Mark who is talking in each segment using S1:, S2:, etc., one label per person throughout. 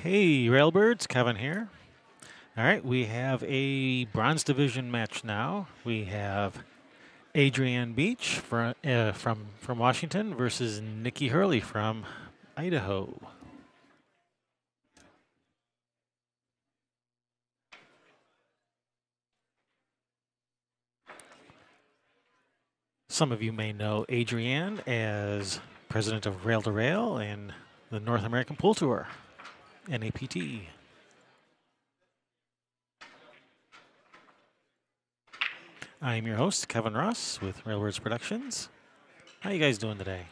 S1: Hey, Railbirds, Kevin here. All right, we have a bronze division match now. We have Adrianne Beach from Washington versus Nicki Hurley from Idaho. Some of you may know Adrianne as president of Rail to Rail and the North American Pool Tour, NAPT. I am your host, Kevin Ross with Railbirds Productions. How you guys doing today?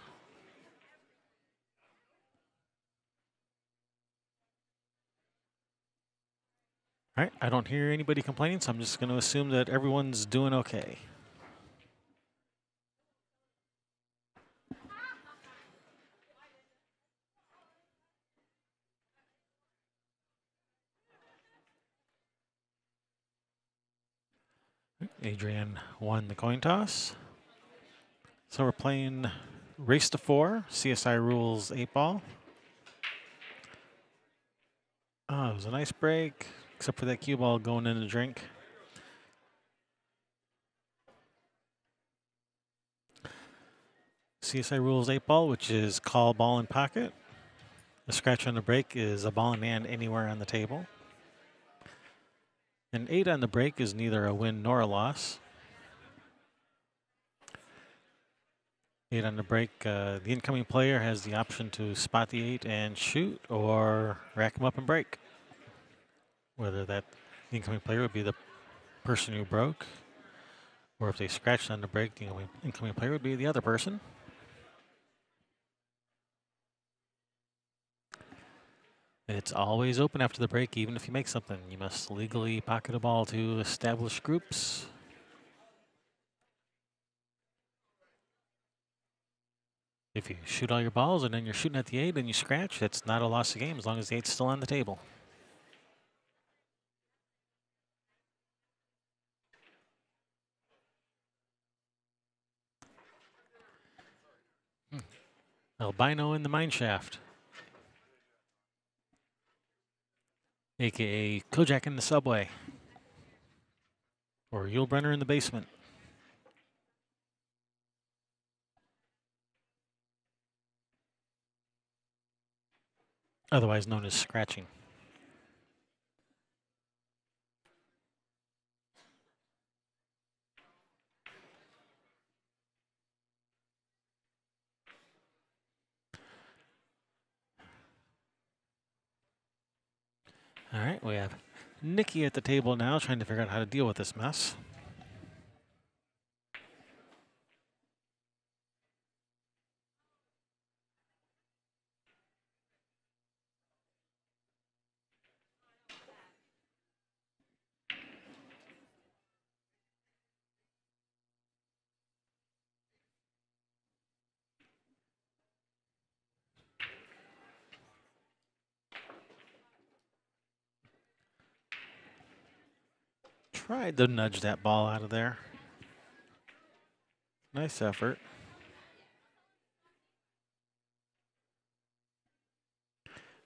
S1: All right, I don't hear anybody complaining, so I'm just going to assume that everyone's doing okay. Adrianne won the coin toss. So we're playing race to 4, CSI rules 8 ball. Oh, it was a nice break, except for that cue ball going in the drink. CSI rules 8 ball, which is call ball in pocket. A scratch on the break is a ball in hand anywhere on the table. An 8 on the break is neither a win nor a loss. 8 on the break, the incoming player has the option to spot the 8 and shoot or rack him up and break. Whether that the incoming player would be the person who broke, or if they scratched on the break, the incoming player would be the other person. It's always open after the break, even if you make something. You must legally pocket a ball to establish groups. If you shoot all your balls and then you're shooting at the 8 and you scratch, that's not a loss of game as long as the 8's still on the table. Albino in the mine shaft, aka Kojak in the subway, or Yulebrenner in the basement. Otherwise known as scratching. All right, we have Nicki at the table now trying to figure out how to deal with this mess. Tried to nudge that ball out of there. Nice effort.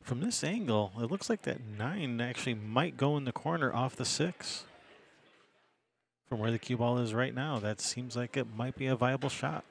S1: From this angle, it looks like that 9 actually might go in the corner off the 6. From where the cue ball is right now, that seems like it might be a viable shot.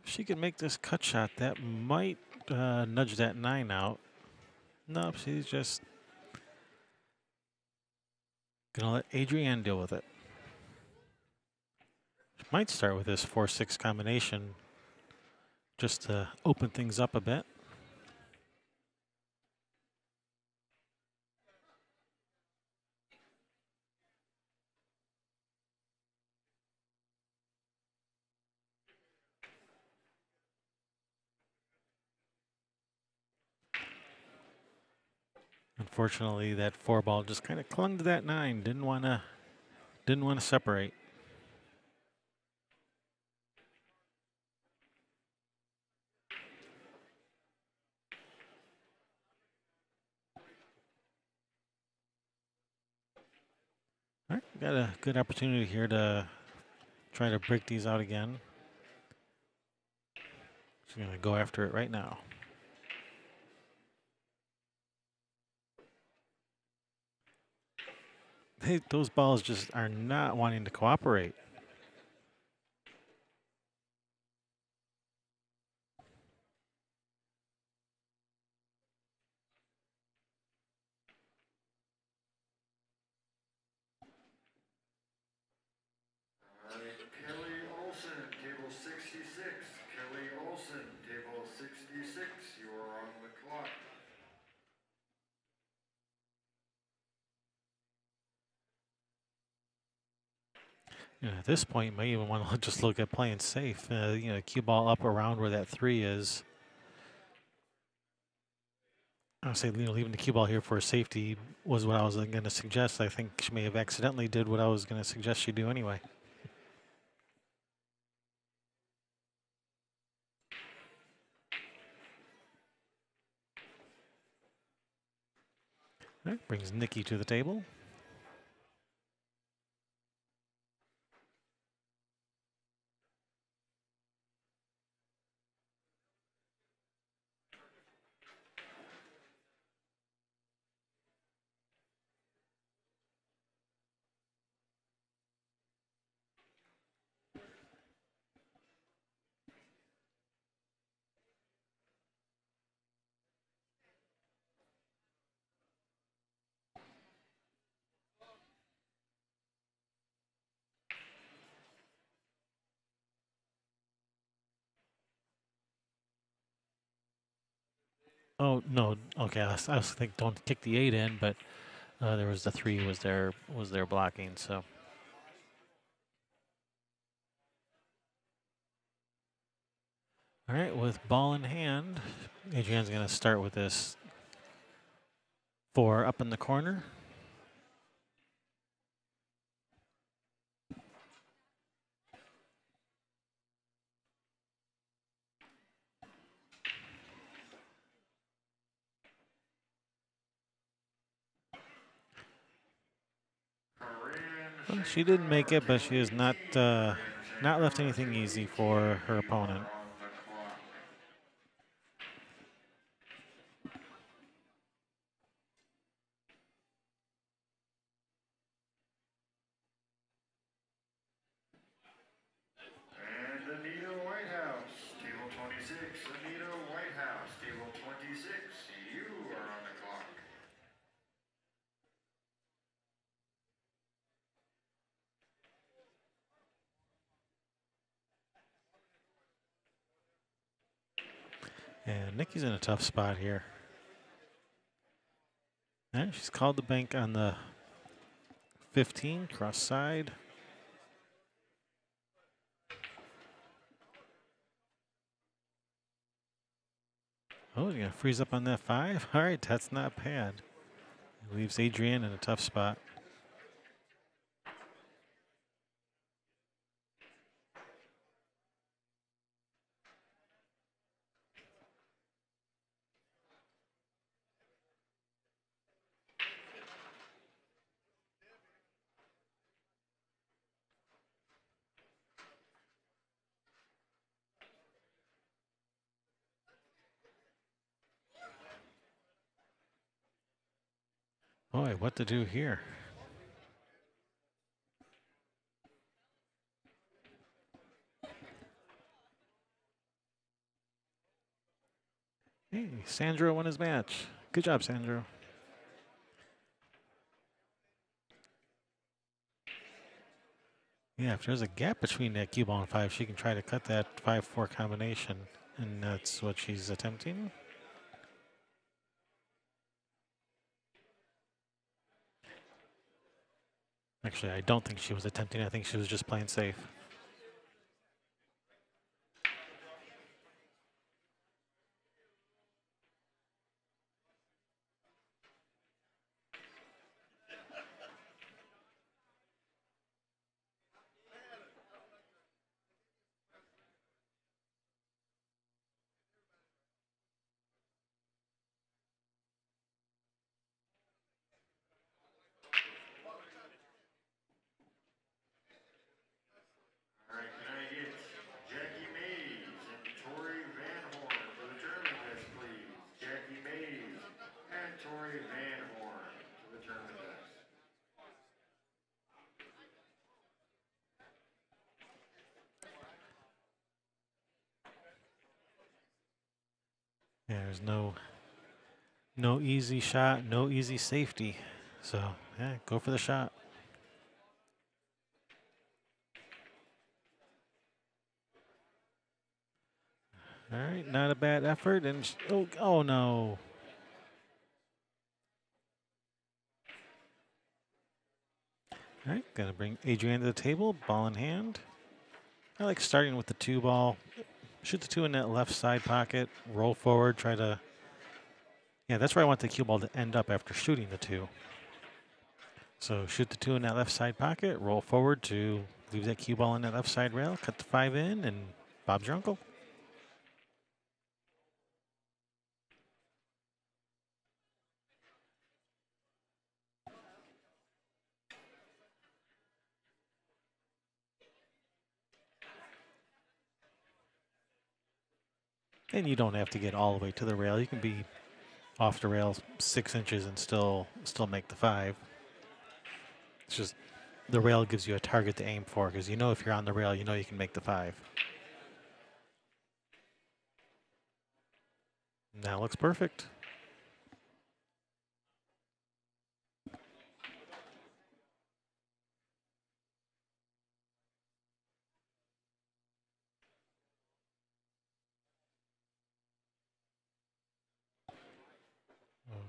S1: If she could make this cut shot, that might nudge that 9 out. Nope, she's just gonna let Adrianne deal with it. She might start with this 4-6 combination just to open things up a bit. Unfortunately, that 4 ball just kind of clung to that 9. Didn't want to separate. All right, got a good opportunity here to try to break these out again. She's going to go after it right now. Those balls just are not wanting to cooperate.
S2: Kelly Olson, table 66. Kelly Olson, table 66. You are on the clock.
S1: At this point, you might even want to just look at playing safe. Cue ball up around where that 3 is. I would say, leaving the cue ball here for safety was what I was going to suggest. I think she may have accidentally did what I was going to suggest she do anyway. That brings Nicki to the table. Oh no, okay. I was thinking don't kick the 8 in, but there was the 3 was there blocking. So all right, with ball in hand, Adrianne's going to start with this 4 up in the corner. Well, she didn't make it, but she has not left anything easy for her opponent.
S2: And Anita Whitehouse, table 26. Anita Whitehouse, table 26. You are on the clock.
S1: And Nicki's in a tough spot here. And she's called the bank on the 15, cross side. Oh, you're going to freeze up on that 5? All right, that's not bad. It leaves Adrianne in a tough spot. Boy, what to do here? Hey, Sandro won his match. Good job, Sandro. Yeah, if there's a gap between that cue ball and 5, she can try to cut that 5-4 combination, and that's what she's attempting. Actually, I don't think she was attempting. I think she was just playing safe. There's no easy shot, no easy safety. So, yeah, go for the shot. All right, not a bad effort. And oh no. All right, gonna bring Adrianne to the table, ball in hand. I like starting with the 2 ball. Shoot the 2 in that left side pocket, roll forward, try to. Yeah, that's where I want the cue ball to end up after shooting the 2. So shoot the 2 in that left side pocket, roll forward to leave that cue ball in that left side rail, cut the 5 in, and Bob's your uncle. And you don't have to get all the way to the rail. You can be off the rail 6 inches and still make the 5. It's just the rail gives you a target to aim for because you know if you're on the rail, you know you can make the 5. Now looks perfect.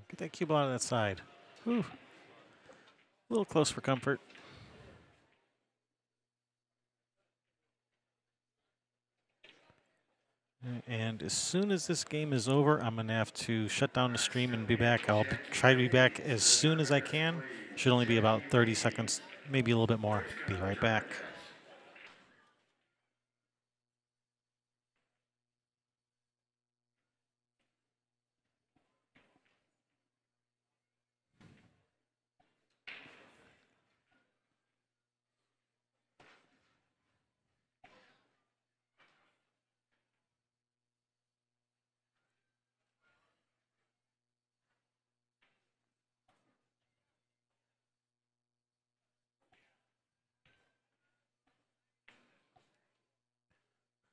S1: Get that cue ball on that side. Whew. A little close for comfort. And as soon as this game is over, I'm going to have to shut down the stream and be back. Try to be back as soon as I can. Should only be about 30 seconds, maybe a little bit more. Be right back.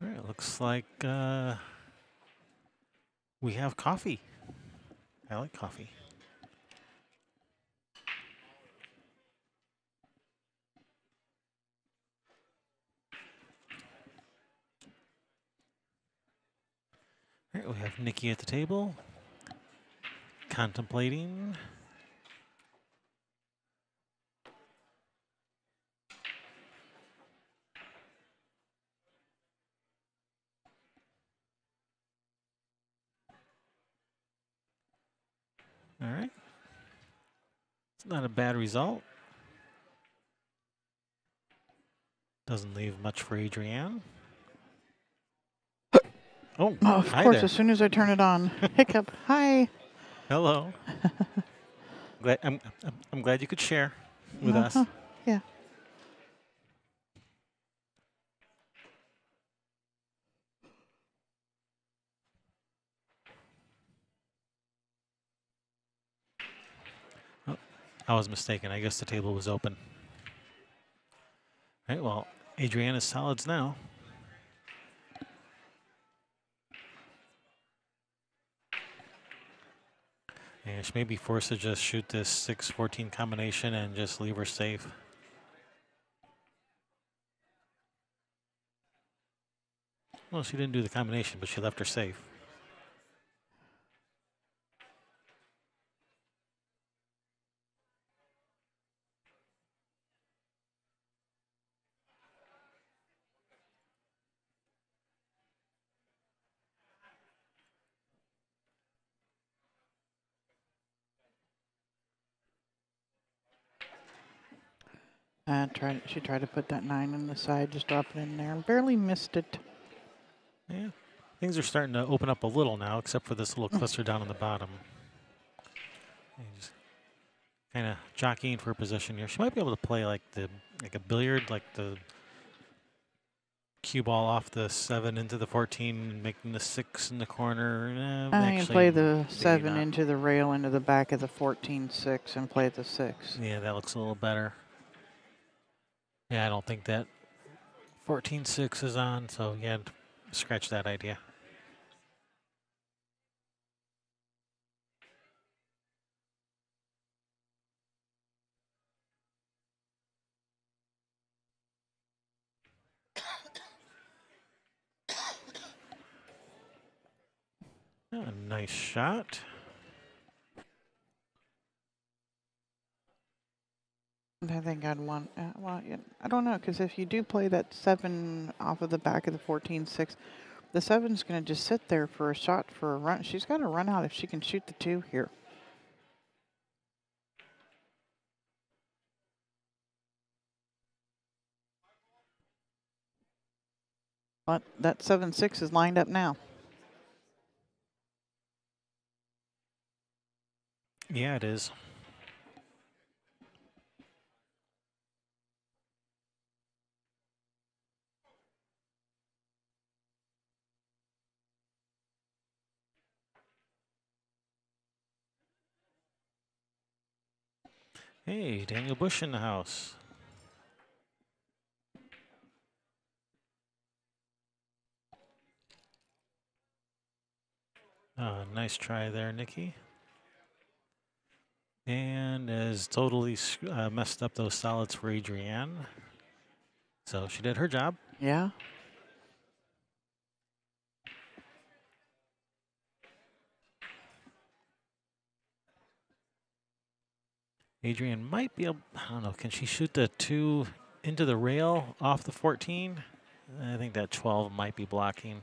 S1: All right, looks like we have coffee. I like coffee. All right, we have Nicki at the table, contemplating. All right. It's not a bad result. Doesn't leave much for Adrianne. Oh,
S3: of
S1: hi
S3: course,
S1: there.
S3: as soon as I turn it on. Hiccup. Hi.
S1: Hello. I'm glad you could share with us.
S3: Yeah.
S1: Oh, I was mistaken. I guess the table was open. All right, well, Adrianne is solids now. And she may be forced to just shoot this 6-14 combination and just leave her safe. Well, she didn't do the combination, but she left her safe.
S3: She tried to put that 9 on the side, just drop it in there, and barely missed it.
S1: Yeah, things are starting to open up a little now, except for this little cluster down on the bottom. And just kind of jockeying for position here. She might be able to play like a billiard, like the cue ball off the 7 into the 14, making the 6 in the corner.
S3: I can play the
S1: maybe
S3: 7
S1: not.
S3: into the rail into the back of the 14-6 and play the 6.
S1: Yeah, that looks a little better. Yeah, I don't think that 14-6 is on, so yeah, scratch that idea. A nice shot.
S3: I think I'd want, well, yeah, I don't know, because if you do play that 7 off of the back of the 14-6, the 7's going to just sit there for a shot for a run. She's got to run out if she can shoot the 2 here. But that 7-6 is lined up now.
S1: Yeah, it is. Hey, Daniel Bush in the house. Nice try there, Nicki. And has totally messed up those solids for Adrianne. So she did her job.
S3: Yeah.
S1: Adrianne might be able, I don't know, can she shoot the 2 into the rail off the 14? I think that 12 might be blocking.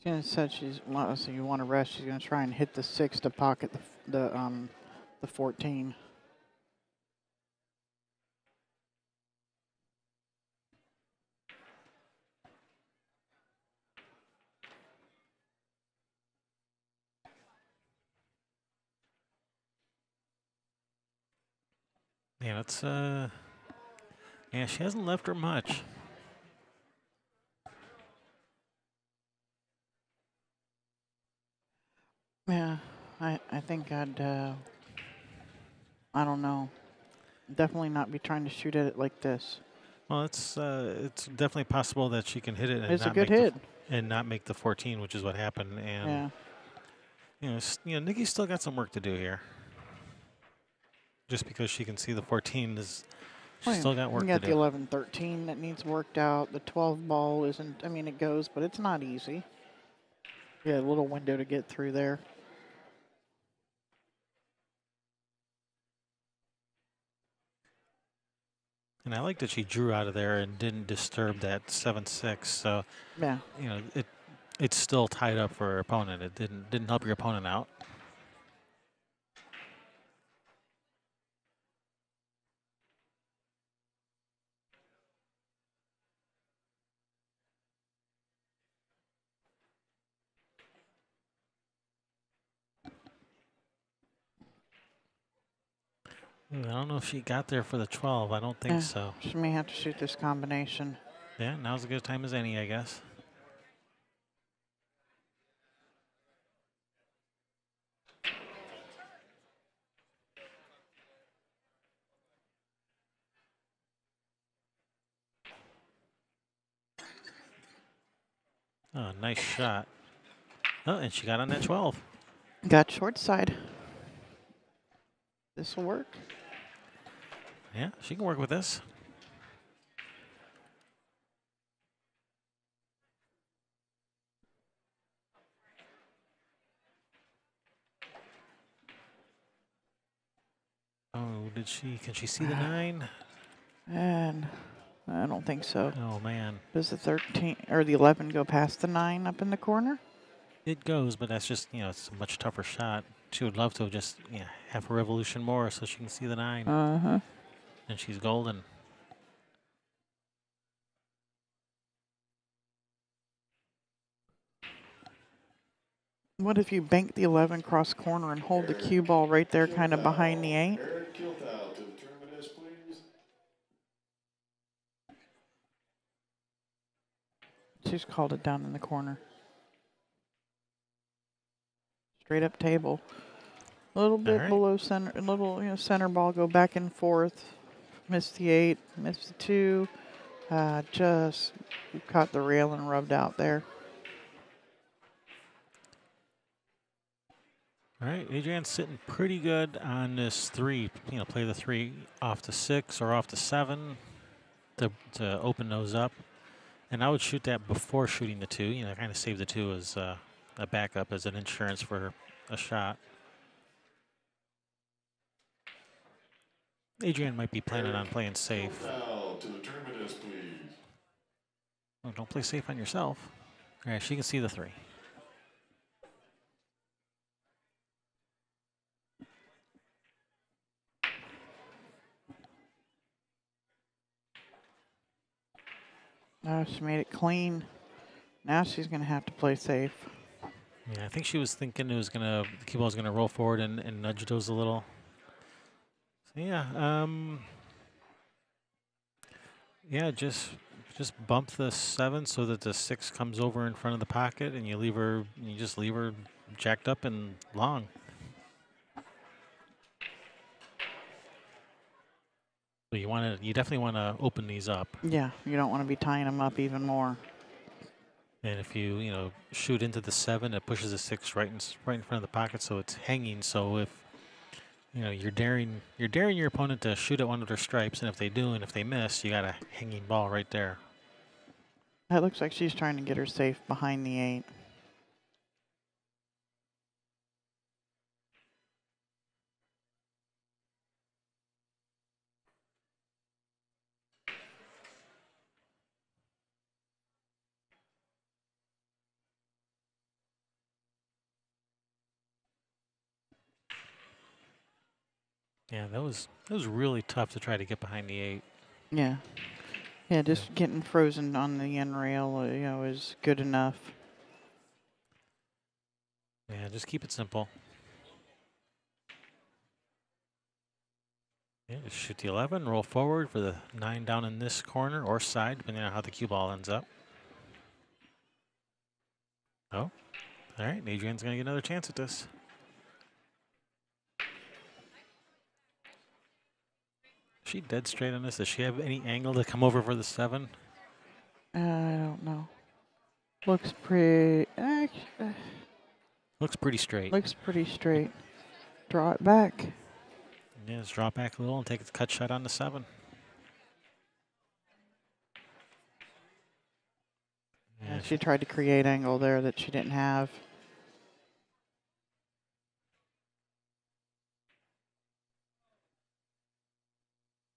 S3: She said she's, well, so you want to rest. She's going to try and hit the 6 to pocket the 14.
S1: Yeah, that's, yeah, she hasn't left her much.
S3: Yeah, I think I'd, I don't know. Definitely not be trying to shoot at it like this.
S1: Well, it's definitely possible that she can hit it and
S3: It's a
S1: not
S3: good
S1: make
S3: hit.
S1: and not make the 14, which is what happened. And
S3: Yeah.
S1: Nicki's still got some work to do here. Just because she can see the 14 is, she's still got work
S3: you
S1: to
S3: got
S1: do.
S3: the 11-13 that needs worked out. The 12 ball isn't, I mean, it goes, but it's not easy. Yeah, a little window to get through there.
S1: And I like that she drew out of there and didn't disturb that 7-6. So,
S3: Yeah.
S1: it's still tied up for her opponent. It didn't help your opponent out. I don't know if she got there for the 12. I don't think so.
S3: She may have to shoot this combination.
S1: Yeah, now's as good a time as any, I guess. Oh, nice shot. Oh, and she got on that 12.
S3: Got short side. This will work.
S1: Yeah, she can work with this. Oh, can she see the 9?
S3: And I don't think so.
S1: Oh, man.
S3: Does the 13 or the 11 go past the 9 up in the corner?
S1: It goes, but that's just, it's a much tougher shot. She would love to have just, half a revolution more so she can see the 9.
S3: Uh-huh.
S1: And she's golden.
S3: What if you bank the 11 cross corner and hold the cue ball right there kind of behind the 8? She's called it down in the corner. Straight up table. A little bit below center, a little, center ball go back and forth. Missed the 8, missed the 2. Just caught the rail and rubbed out there.
S1: All right, Adrianne's sitting pretty good on this 3. You know, play the 3 off to 6 or off to 7 to open those up. And I would shoot that before shooting the 2. You know, kind of save the 2 as a backup, as an insurance for a shot. Adrianne might be planning on playing safe.
S2: Now to the terminus, please.
S1: Well, don't play safe on yourself. All right, she can see the 3.
S3: Oh, she made it clean. Now she's going to have to play safe.
S1: Yeah, I think she was thinking the cue ball was gonna roll forward and nudge those a little. So yeah, just bump the 7 so that the 6 comes over in front of the pocket, and you just leave her jacked up and long. But you definitely want to open these up.
S3: Yeah, you don't want to be tying them up even more.
S1: And if you shoot into the 7, it pushes the 6 right in front of the pocket, so it's hanging. So if you're daring your opponent to shoot at one of their stripes, and if they do, and if they miss, you got a hanging ball right there.
S3: That looks like she's trying to get her safe behind the 8.
S1: Yeah, that was really tough to try to get behind the 8.
S3: Yeah. Yeah, just getting frozen on the end rail, is good enough.
S1: Yeah, just keep it simple. Yeah, just shoot the 11, roll forward for the 9 down in this corner or side, depending on how the cue ball ends up. Oh, all right. Adrianne's going to get another chance at this. Is she dead straight on this? Does she have any angle to come over for the 7?
S3: I don't know. Looks pretty.
S1: Looks pretty straight.
S3: Looks pretty straight. Draw it back.
S1: Yeah, just drop back a little and take a cut shot on the 7.
S3: Yeah, she tried to create angle there that she didn't have.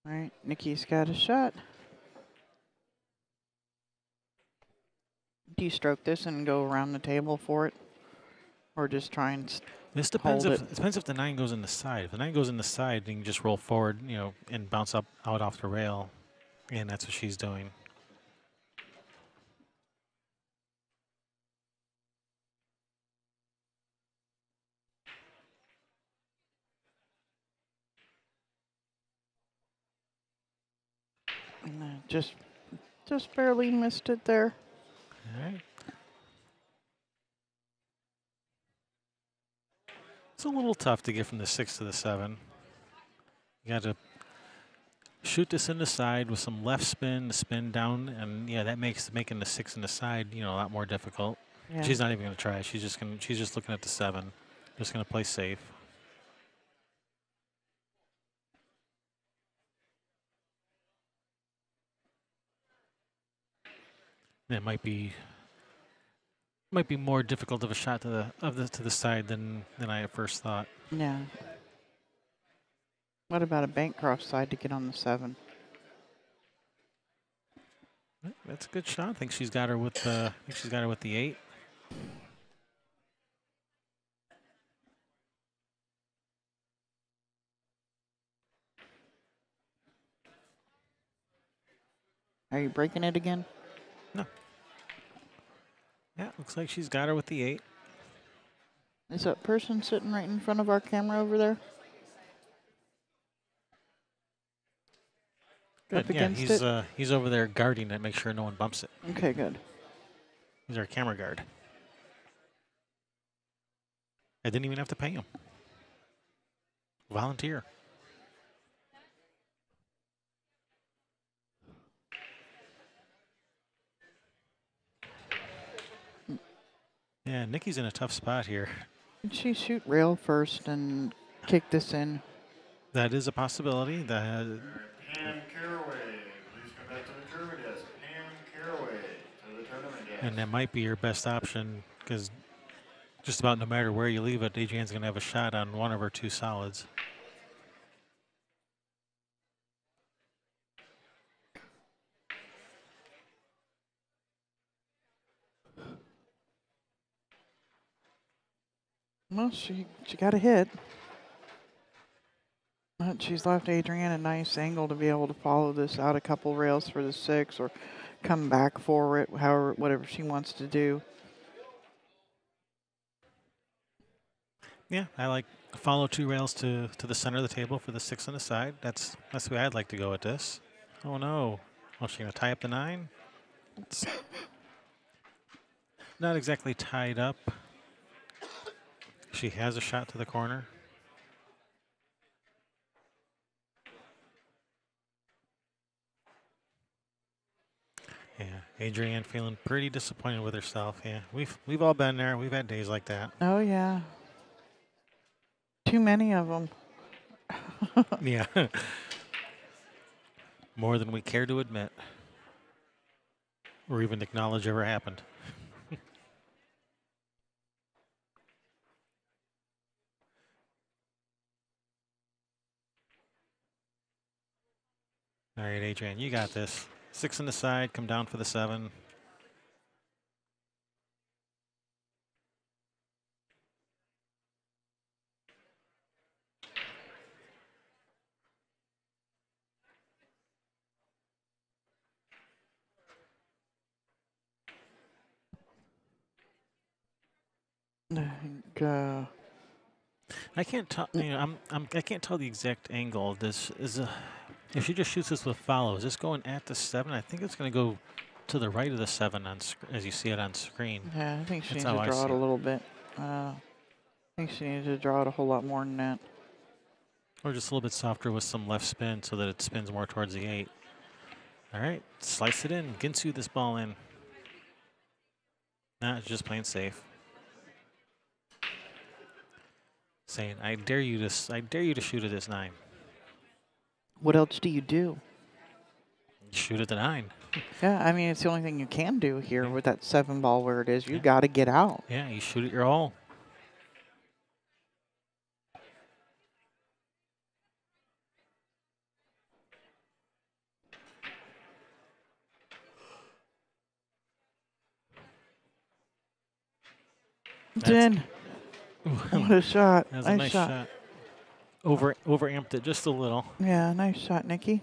S3: All right, Nicki's got a shot. Do you stroke this and go around the table for it? Or just try and
S1: This depends
S3: hold
S1: it depends if the 9 goes in the side. If the 9 goes in the side, then you can just roll forward, and bounce out off the rail. And that's what she's doing.
S3: just barely missed it there.
S1: All right. It's a little tough to get from the 6 to the 7. You got to shoot this in the side with some left spin down, and yeah, that makes making the 6 in the side, a lot more difficult.
S3: Yeah.
S1: She's not even going to try. She's just looking at the 7. Just going to play safe. It might be more difficult of a shot to the side than I at first thought.
S3: Yeah. What about a Bancroft side to get on the 7?
S1: That's a good shot. I think she's got her with the 8.
S3: Are you breaking it again?
S1: No. Yeah, looks like she's got her with the 8.
S3: Is that person sitting right in front of our camera over there?
S1: Good.
S3: Up
S1: Yeah,
S3: against it?
S1: he's over there guarding it, make sure no one bumps it.
S3: Okay, good.
S1: He's our camera guard. I didn't even have to pay him. Volunteer. Yeah, Nicki's in a tough spot here.
S3: Did she shoot rail first and kick this in?
S1: That is a possibility. That
S2: All right, Pam Caraway, please come back to the tournament desk. Pam Caraway to the tournament desk.
S1: and that might be your best option because just about no matter where you leave it, Adrianne's going to have a shot on one of her two solids.
S3: Well, she got a hit. But she's left Adrianne a nice angle to be able to follow this out a couple rails for the 6 or come back for it, however, whatever she wants to do.
S1: Yeah, I like follow 2 rails to the center of the table for the 6 on the side. That's the way I'd like to go with this. Oh no. Oh, she's going to tie up the 9? It's not exactly tied up. She has a shot to the corner. Yeah, Adrianne feeling pretty disappointed with herself. Yeah, we've all been there. We've had days like that.
S3: Oh, yeah. Too many of them.
S1: Yeah. More than we care to admit or even acknowledge ever happened. All right, Adrianne, you got this. 6 on the side, come down for the 7. I can't tell. You know, I can't tell the exact angle. This is a. If she just shoots this with follow, is this going at the 7? I think it's going to go to the right of the 7 on as you see it on screen.
S3: Yeah, I think she
S1: That's
S3: needs
S1: how
S3: to
S1: I
S3: draw it
S1: see
S3: a
S1: it.
S3: little bit. I think she needs to draw it a whole lot more than that.
S1: Or just a little bit softer with some left spin so that it spins more towards the 8. All right, slice it in. Ginsu this ball in. Nah, it's just playing safe. Saying, I dare you to shoot at this 9.
S3: What else do you do?
S1: Shoot at the 9.
S3: Yeah, I mean, it's the only thing you can do here
S1: Yeah.
S3: with that 7 ball where it is. You
S1: Yeah.
S3: got to get out.
S1: Yeah, you shoot at your hole.
S3: Then, what a shot.
S1: That was a nice shot. Overamped it just a little.
S3: Yeah, nice shot, Nicki.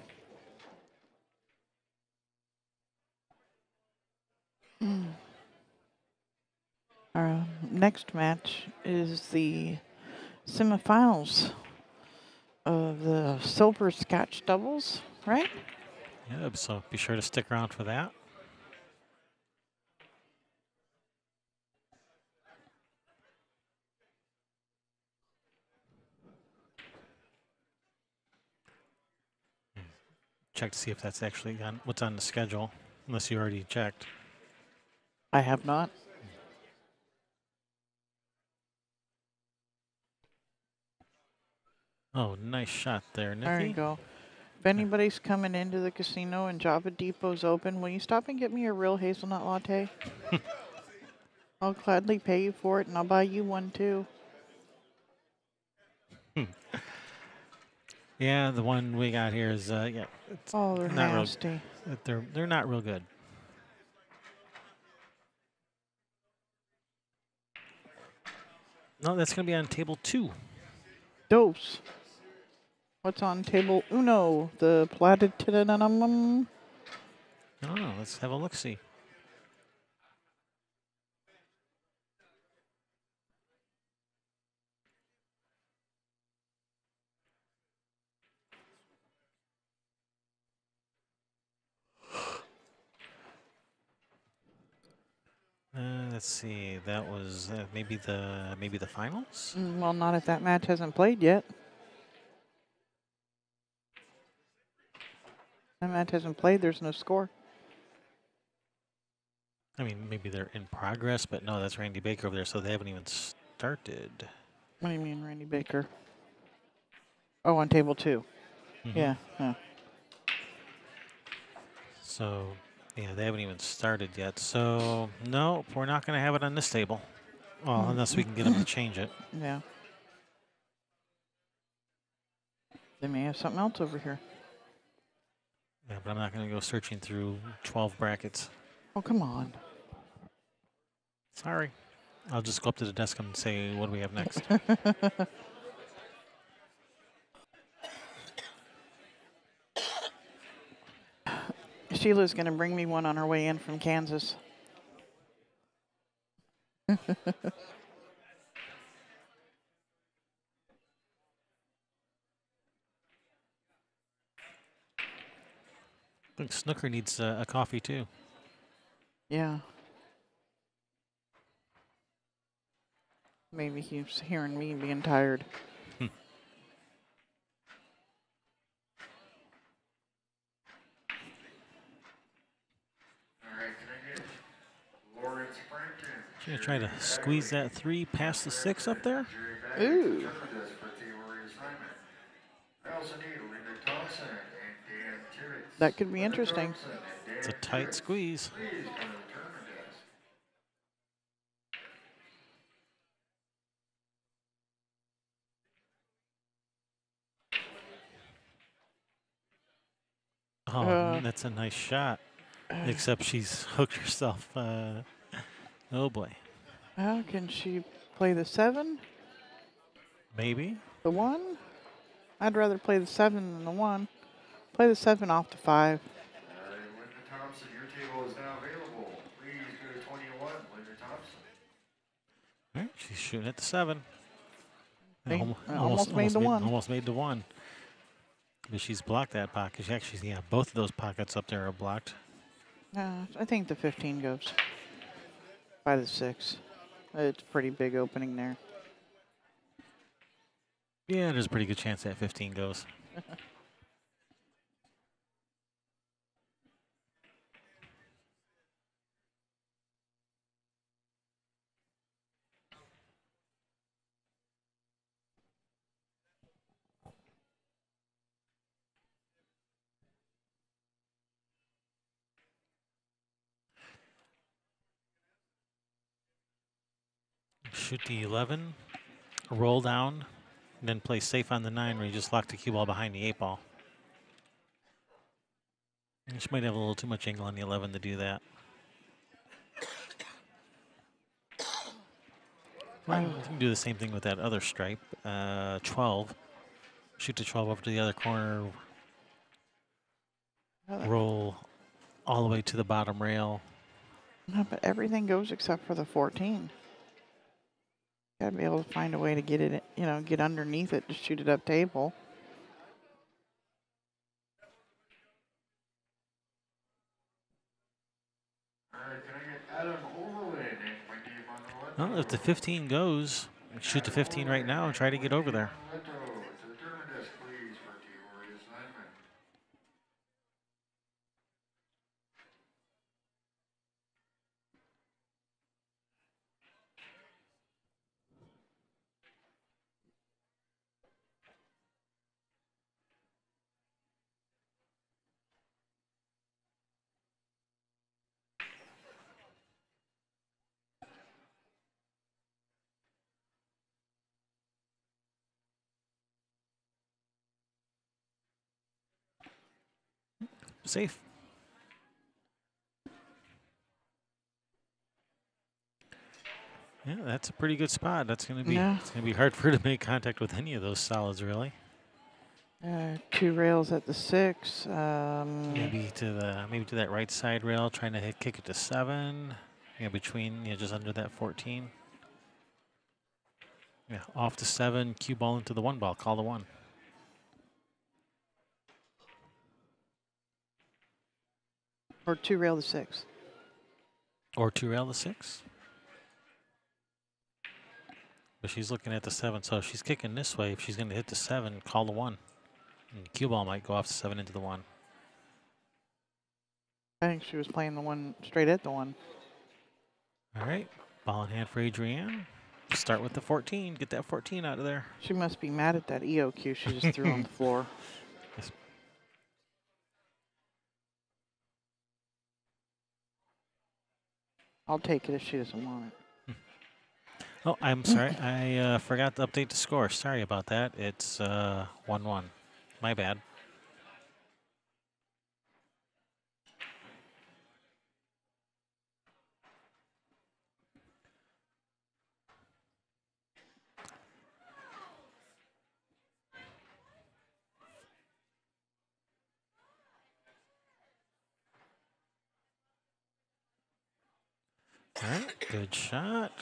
S3: Our next match is the semifinals of the silver scotch doubles, right?
S1: Yeah, so be sure to stick around for that. Check to see if that's actually on what's on the schedule, unless you already checked.
S3: I have not.
S1: Oh, nice shot there, Nicki.
S3: There you go. If anybody's coming into the casino and Java Depot's open, will you stop and get me a real hazelnut latte? I'll gladly pay you for it, and I'll buy you one too.
S1: Yeah, the one we got here is yeah. It's
S3: Oh, they're
S1: not real-
S3: nasty.
S1: they're not real good. No, that's gonna be on table 2.
S3: Dose. What's on table uno? The platinum.
S1: I don't know. Let's have a look. See. Let's see. That was maybe the finals.
S3: Well, not if that match hasn't played yet. That match hasn't played. There's no score.
S1: I mean, maybe they're in progress, but no, that's Randy Baker over there, so they haven't even started.
S3: What do you mean, Randy Baker? Oh, on table 2. Yeah.
S1: So, yeah, they haven't even started yet. So, no, we're not going to have it on this table. Well, unless we can get them to change it.
S3: Yeah. They may have something else over here.
S1: Yeah, but I'm not going to go searching through 12 brackets.
S3: Oh, come on.
S1: Sorry. I'll just go up to the desk and say, what do we have next?
S3: Sheila's going to bring me one on her way in from Kansas.
S1: I think Snooker needs a coffee, too.
S3: Yeah. Maybe he's hearing me being tired.
S1: Should I try to squeeze that 3 past the 6 up there?
S3: Ooh. That could be interesting.
S1: It's a tight squeeze. Oh, that's a nice shot. Except she's hooked herself. Oh, boy.
S3: How can she play the 7?
S1: Maybe.
S3: The 1? I'd rather play the 7 than the 1. Play the 7 off the 5.
S2: Linda Thompson, your table is now available. Please go to 21, Linda Thompson.
S1: All right, she's shooting at the 7.
S3: Almost made the 1.
S1: Almost made the 1. But she's blocked that pocket. She actually, yeah, both of those pockets up there are blocked.
S3: I think the 15 goes by the 6. It's a pretty big opening there.
S1: Yeah, there's a pretty good chance that 15 goes. Shoot the 11, roll down, and then play safe on the 9 where you just lock the cue ball behind the 8 ball. And she might have a little too much angle on the 11 to do that. Well, you can do the same thing with that other stripe, 12. Shoot the 12 over to the other corner, roll all the way to the bottom rail.
S3: No, but everything goes except for the 14. Gotta be able to find a way to get it, get underneath it to shoot it up table.
S2: All right, can I get Adam Overland and Wendy Manuel?
S1: Well, if the 15 goes, shoot the 15 right now and try to get over there.
S2: To the tournament desk, please, for table reassignment.
S1: Safe. Yeah, that's a pretty good spot. That's going to be It's going to be hard for her to make contact with any of those solids, really.
S3: 2 rails at the 6.
S1: Maybe to that right side rail, trying to kick it to 7. Yeah, between just under that 14. Yeah, off the 7, cue ball into the 1 ball. Call the 1.
S3: Or 2 rail to 6.
S1: Or 2 rail to 6. But she's looking at the 7, so if she's kicking this way, if she's going to hit the 7, call the 1. And the cue ball might go off the 7 into the 1.
S3: I think she was playing the 1 straight at the 1.
S1: All right, ball in hand for Adrianne. start with the 14. Get that 14 out of there.
S3: She must be mad at that EOQ she just threw on the floor.
S1: Yes.
S3: I'll take it if she doesn't want it.
S1: Oh, I'm sorry. I forgot to update the score. Sorry about that. It's 1-1. My bad. All right, good shot.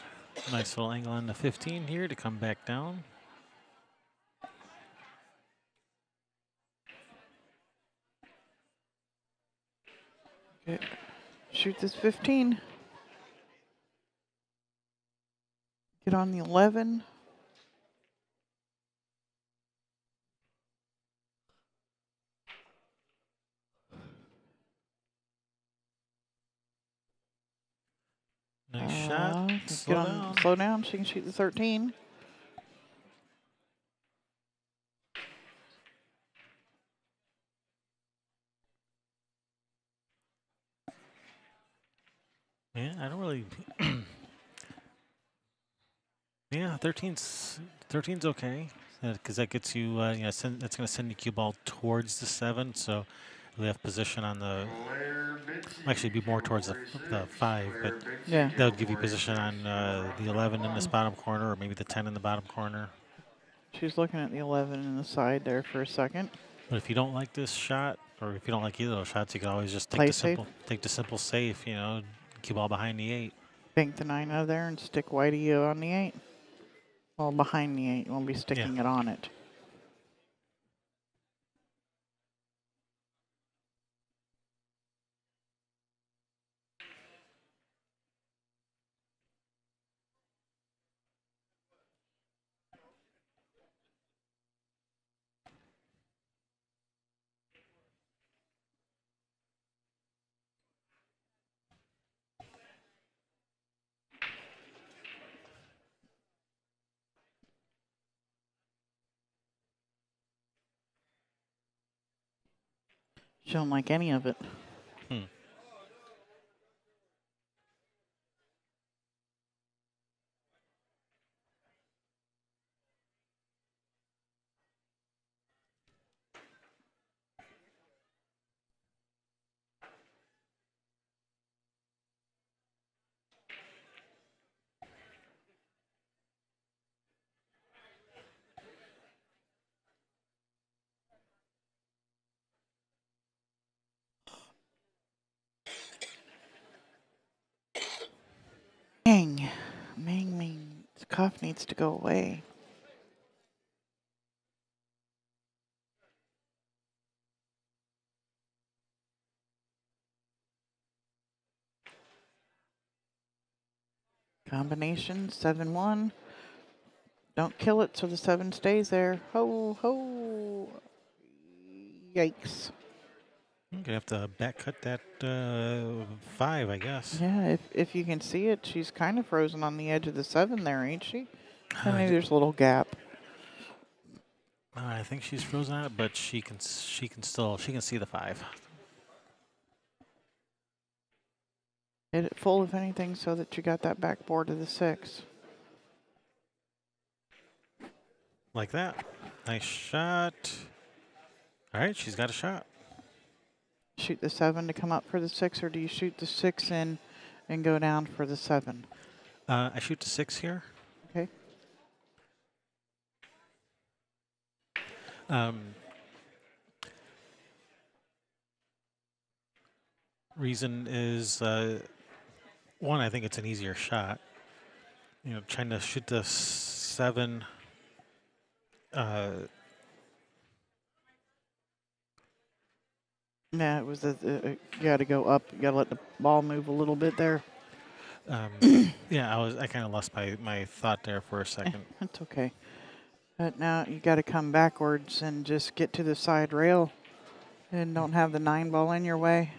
S1: Nice little angle on the 15 here to come back down.
S3: Okay. Shoot this 15. Get on the 11.
S1: Nice shot. Slow down.
S3: Slow down. She can shoot the 13.
S1: Yeah, I don't really. Yeah, 13's okay because that gets you. That's going to send the cue ball towards the 7, so we have position on the. Actually, be more towards the 5, but
S3: Yeah.
S1: that would give you position on the 11 in this bottom corner, or maybe the 10 in the bottom corner.
S3: She's looking at the 11 in the side there for a second.
S1: But if you don't like this shot, or if you don't like either of those shots, you can always just
S3: Play
S1: take the simple safe. Cue ball behind the 8.
S3: Bank the 9 out of there and stick Whitey on the 8. Well, behind the 8. You won't be sticking it on it. She don't like any of it. Dang. Ming. This cough needs to go away. Combination 7-1. Don't kill it so the 7 stays there. Ho, ho. Yikes.
S1: You're going to have to back cut that 5, I guess.
S3: Yeah, if you can see it, she's kind of frozen on the edge of the 7 there, ain't she? And maybe there's a little gap.
S1: I think she's frozen on it, but she can see the 5.
S3: Hit it full, if anything, so that you got that backboard of the 6.
S1: Like that. Nice shot. All right, she's got a shot.
S3: Shoot the 7 to come up for the 6, or do you shoot the 6 in and go down for the 7?
S1: I shoot the 6 here.
S3: Okay.
S1: Reason is, one, I think it's an easier shot. Trying to shoot the 7.
S3: Yeah, it was you got to go up. You got to let the ball move a little bit there.
S1: Yeah, I kind of lost my thought there for a second.
S3: That's okay. But now you got to come backwards and just get to the side rail and don't have the 9 ball in your way.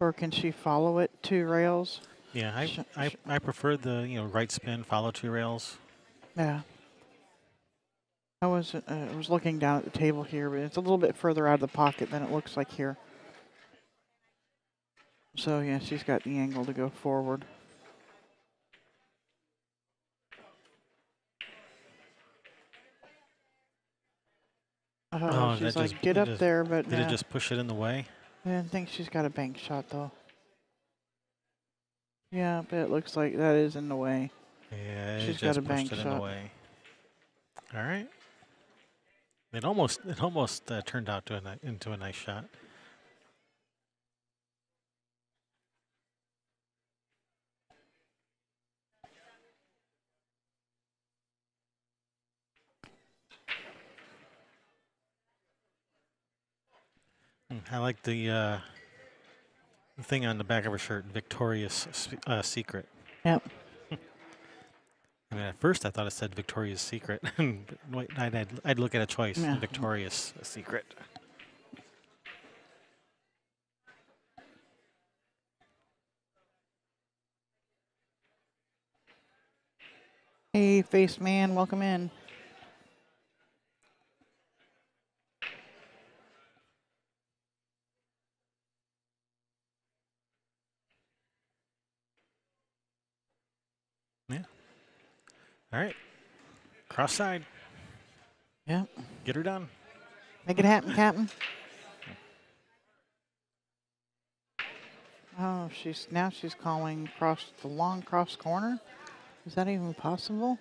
S3: Or can she follow it 2 rails?
S1: Yeah, I prefer the right spin, follow 2 rails.
S3: Yeah. I was looking down at the table here, but it's a little bit further out of the pocket than it looks like here. So yeah, she's got the angle to go forward.
S1: Oh,
S3: She's
S1: that just
S3: like, get up there, but
S1: did it
S3: no.
S1: just push it in the way?
S3: I didn't think she's got a bank shot though. Yeah, but it looks like that is in the way.
S1: Yeah, it
S3: She's got a
S1: just pushed
S3: bank
S1: it in the
S3: shot.
S1: way. All right. It almost turned out into a nice shot. I like the thing on the back of her shirt, Victoria's Secret.
S3: Yep.
S1: I mean, at first I thought it said Victoria's Secret. I'd look at a choice,
S3: Yeah.
S1: Victoria's Secret.
S3: Hey, face man, welcome in.
S1: Yeah. All right. Cross side.
S3: Yep.
S1: Get her done.
S3: Make it happen, Captain. Oh, she's calling cross the long cross corner. Is that even possible?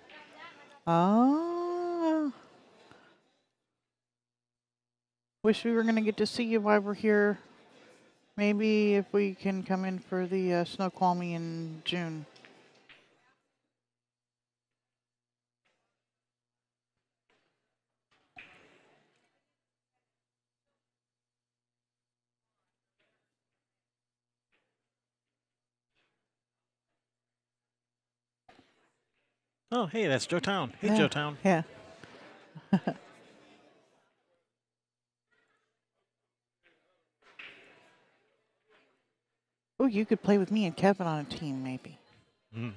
S3: Oh. Wish we were gonna get to see you while we're here. Maybe if we can come in for the Snoqualmie in June.
S1: Oh, hey, that's Joe Town. Hey,
S3: Yeah.
S1: Joe Town.
S3: Yeah. Oh, you could play with me and Kevin on a team, maybe.
S1: Mm.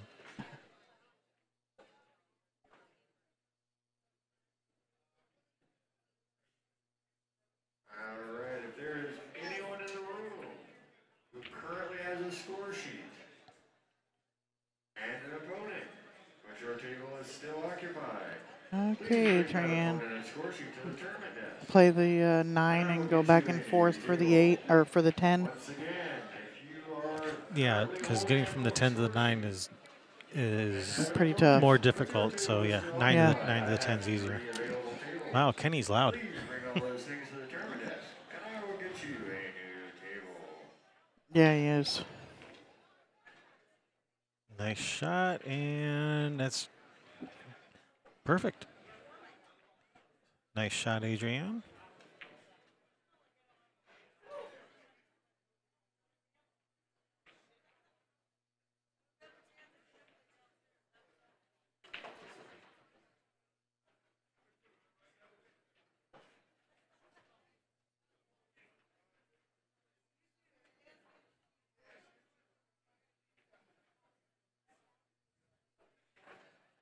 S2: All right, if there is anyone in the room who currently has a score sheet and an opponent, but your table is still occupied,
S3: Okay,
S2: please bring that
S3: Adrianne.
S2: opponent and score sheet to the tournament desk.
S3: Play the 9 and go back and forth for the 8 or for the 10.
S2: Once again, if you are
S1: Yeah, because getting from the 10 to the 9 is
S3: Pretty tough.
S1: more difficult. So yeah, 9
S3: Yeah.
S1: to the 9 to the 10 is easier. Wow, Kenny's loud.
S2: please bring all those things to the tournament desk, and I will get you a new table.
S3: Yeah, he is.
S1: Nice shot, and that's perfect. Nice shot, Adrianne.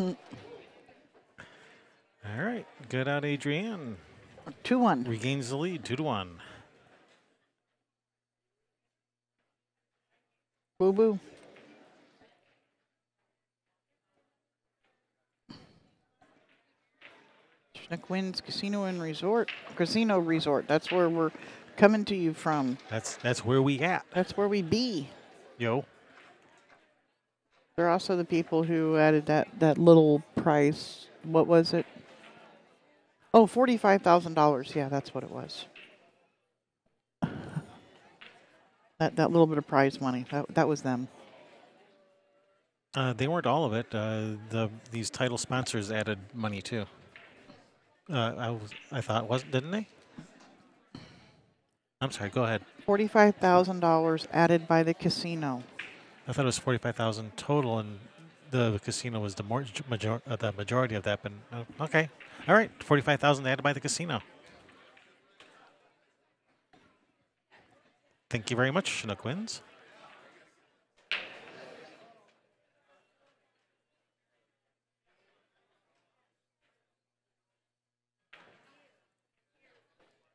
S3: Mm.
S1: All right, good out, Adrianne.
S3: 2-1.
S1: Regains the lead, 2-1.
S3: Boo boo. Chinook wins Casino and Resort. Casino Resort. That's where we're coming to you from.
S1: That's where we at.
S3: That's where we be.
S1: Yo.
S3: They're also the people who added that little price. What was it? Oh, $45,000. Yeah, that's what it was. That little bit of prize money. That was them.
S1: They weren't all of it. These title sponsors added money too. I thought didn't they? I'm sorry. Go ahead.
S3: $45,000 added by the casino.
S1: I thought it was 45,000 total, and the casino was the majority of that. But okay, all right, 45,000 added by the casino. Thank you very much, Chinook wins.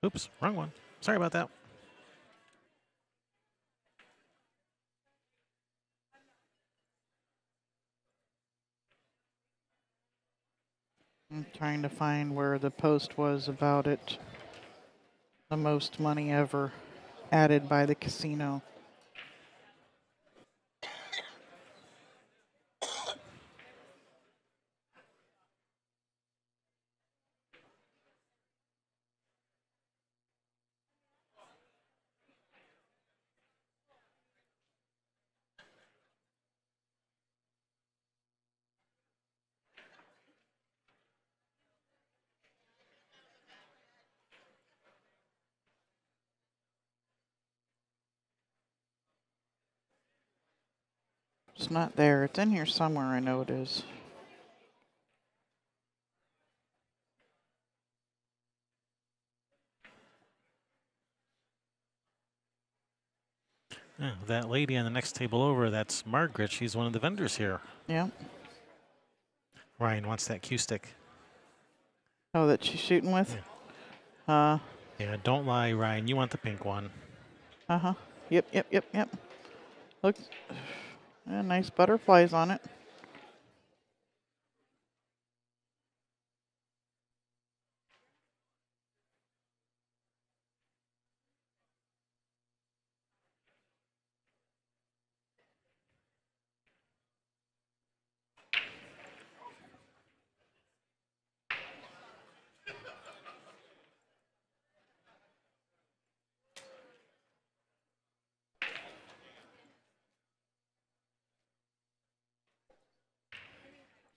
S1: Oops, wrong one. Sorry about that.
S3: I'm trying to find where the post was about it. The most money ever added by the casino. It's not there. It's in here somewhere. I know it is.
S1: Yeah, that lady on the next table over, that's Margaret. She's one of the vendors here.
S3: Yeah.
S1: Ryan wants that cue stick.
S3: Oh, that she's shooting with?
S1: Yeah. Yeah, don't lie, Ryan. You want the pink one.
S3: Uh-huh. Yep. Looks nice butterflies on it.